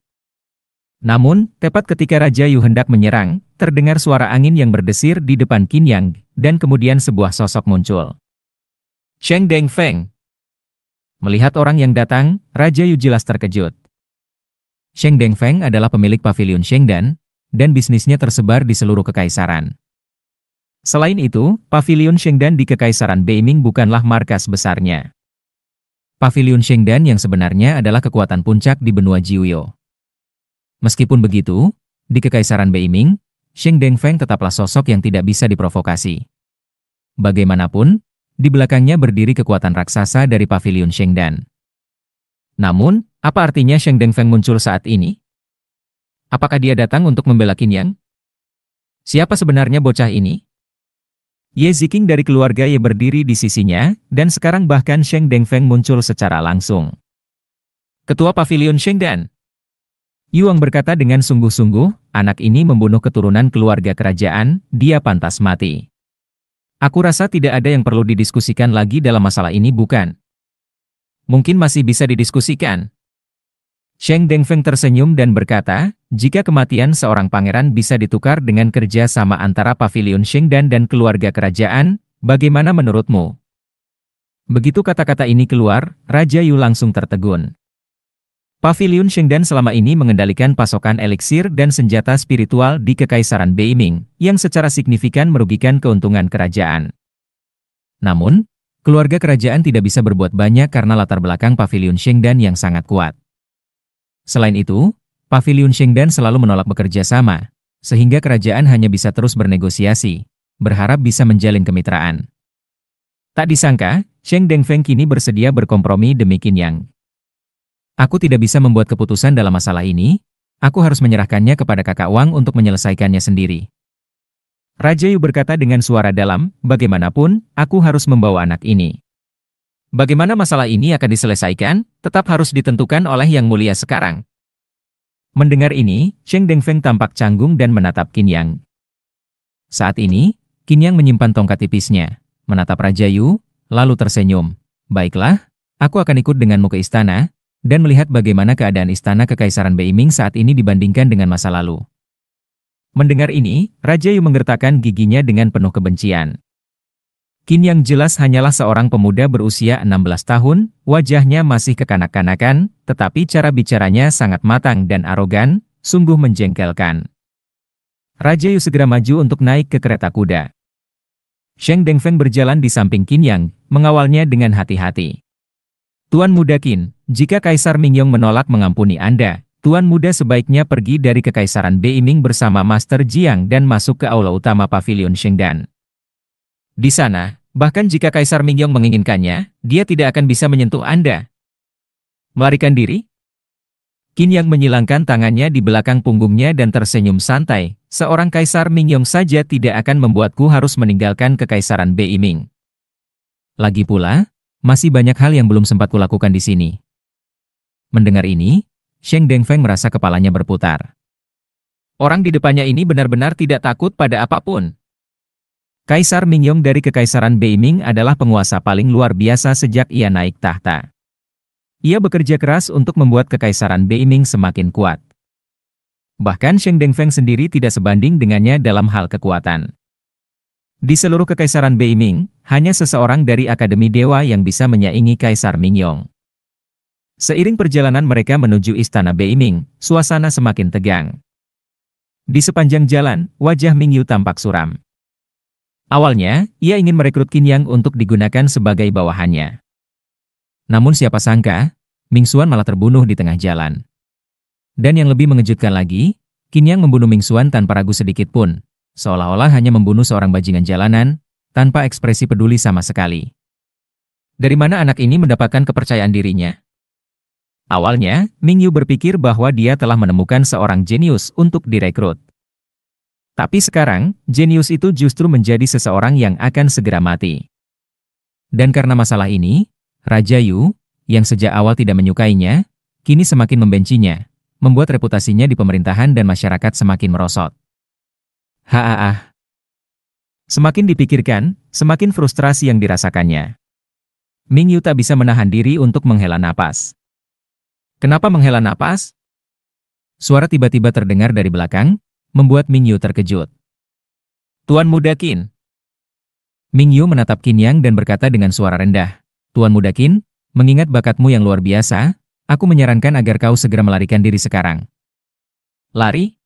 Namun, tepat ketika Raja Yu hendak menyerang, terdengar suara angin yang berdesir di depan Qin Yang, dan kemudian sebuah sosok muncul. Sheng Dengfeng. Melihat orang yang datang, Raja Yu jelas terkejut. Sheng Dengfeng adalah pemilik pavilion Shengdan, dan bisnisnya tersebar di seluruh kekaisaran. Selain itu, pavilion Shengdan di Kekaisaran Beiming bukanlah markas besarnya. Pavilion Shengdan yang sebenarnya adalah kekuatan puncak di benua Jiuyo. Meskipun begitu, di Kekaisaran Beiming, Sheng Dengfeng tetaplah sosok yang tidak bisa diprovokasi. Bagaimanapun, di belakangnya berdiri kekuatan raksasa dari pavilion Shengdan. Namun, apa artinya Sheng Dengfeng muncul saat ini? Apakah dia datang untuk membela Qin Yang? Siapa sebenarnya bocah ini? Ye Ziqing dari keluarga Ye berdiri di sisinya, dan sekarang bahkan Sheng Dengfeng muncul secara langsung. Ketua Pavilion Shengdan. Yuang berkata dengan sungguh-sungguh, anak ini membunuh keturunan keluarga kerajaan, dia pantas mati. Aku rasa tidak ada yang perlu didiskusikan lagi dalam masalah ini, bukan? Mungkin masih bisa didiskusikan. Sheng Dengfeng tersenyum dan berkata, jika kematian seorang pangeran bisa ditukar dengan kerja sama antara pavilion Shengdan dan keluarga kerajaan, bagaimana menurutmu? Begitu kata-kata ini keluar, Raja Yu langsung tertegun. Pavilion Shengdan selama ini mengendalikan pasokan eliksir dan senjata spiritual di Kekaisaran Beiming, yang secara signifikan merugikan keuntungan kerajaan. Namun, keluarga kerajaan tidak bisa berbuat banyak karena latar belakang Pavilion Shengdan yang sangat kuat. Selain itu, Pavilion Shengdan selalu menolak bekerja sama, sehingga kerajaan hanya bisa terus bernegosiasi, berharap bisa menjalin kemitraan. Tak disangka, Sheng Dengfeng kini bersedia berkompromi demi Qin Yang. Aku tidak bisa membuat keputusan dalam masalah ini, aku harus menyerahkannya kepada kakak Wang untuk menyelesaikannya sendiri. Raja Yu berkata dengan suara dalam, bagaimanapun, aku harus membawa anak ini. Bagaimana masalah ini akan diselesaikan, tetap harus ditentukan oleh Yang Mulia sekarang. Mendengar ini, Sheng Dengfeng tampak canggung dan menatap Qin Yang. Saat ini, Qin Yang menyimpan tongkat tipisnya, menatap Raja Yu, lalu tersenyum. Baiklah, aku akan ikut denganmu ke istana, dan melihat bagaimana keadaan istana Kekaisaran Beiming saat ini dibandingkan dengan masa lalu. Mendengar ini, Raja Yu menggertakkan giginya dengan penuh kebencian. Qin Yang jelas hanyalah seorang pemuda berusia 16 tahun, wajahnya masih kekanak-kanakan, tetapi cara bicaranya sangat matang dan arogan, sungguh menjengkelkan. Raja Yu segera maju untuk naik ke kereta kuda. Sheng Dengfeng berjalan di samping Qin Yang, mengawalnya dengan hati-hati. Tuan Muda Qin, jika Kaisar Mingyong menolak mengampuni Anda, Tuan Muda sebaiknya pergi dari Kekaisaran Beiming bersama Master Jiang dan masuk ke aula utama Pavilion Shengdan. Di sana, bahkan jika Kaisar Mingyong menginginkannya, dia tidak akan bisa menyentuh Anda. Melarikan diri? Qin Yang menyilangkan tangannya di belakang punggungnya dan tersenyum santai. Seorang Kaisar Mingyong saja tidak akan membuatku harus meninggalkan Kekaisaran Beiming. Lagi pula, masih banyak hal yang belum sempat kulakukan di sini. Mendengar ini, Sheng Dengfeng merasa kepalanya berputar. Orang di depannya ini benar-benar tidak takut pada apapun. Kaisar Mingyong dari Kekaisaran Beiming adalah penguasa paling luar biasa sejak ia naik tahta. Ia bekerja keras untuk membuat Kekaisaran Beiming semakin kuat. Bahkan Sheng Dengfeng sendiri tidak sebanding dengannya dalam hal kekuatan. Di seluruh Kekaisaran Beiming, hanya seseorang dari Akademi Dewa yang bisa menyaingi Kaisar Mingyong. Seiring perjalanan mereka menuju istana Beiming, suasana semakin tegang. Di sepanjang jalan, wajah Mingyu tampak suram. Awalnya, ia ingin merekrut Qin Yang untuk digunakan sebagai bawahannya. Namun siapa sangka, Ming Xuan malah terbunuh di tengah jalan. Dan yang lebih mengejutkan lagi, Qin Yang membunuh Ming Xuan tanpa ragu sedikit pun, seolah-olah hanya membunuh seorang bajingan jalanan, tanpa ekspresi peduli sama sekali. Dari mana anak ini mendapatkan kepercayaan dirinya? Awalnya, Mingyu berpikir bahwa dia telah menemukan seorang jenius untuk direkrut. Tapi sekarang, jenius itu justru menjadi seseorang yang akan segera mati. Dan karena masalah ini, Raja Yu, yang sejak awal tidak menyukainya, kini semakin membencinya, membuat reputasinya di pemerintahan dan masyarakat semakin merosot. Semakin dipikirkan, semakin frustrasi yang dirasakannya. Mingyu tak bisa menahan diri untuk menghela napas. Kenapa menghela napas? Suara tiba-tiba terdengar dari belakang, membuat Mingyu terkejut. Tuan Muda Qin. Mingyu menatap Qin Yang dan berkata dengan suara rendah, Tuan Muda Qin, mengingat bakatmu yang luar biasa, aku menyarankan agar kau segera melarikan diri sekarang. Lari?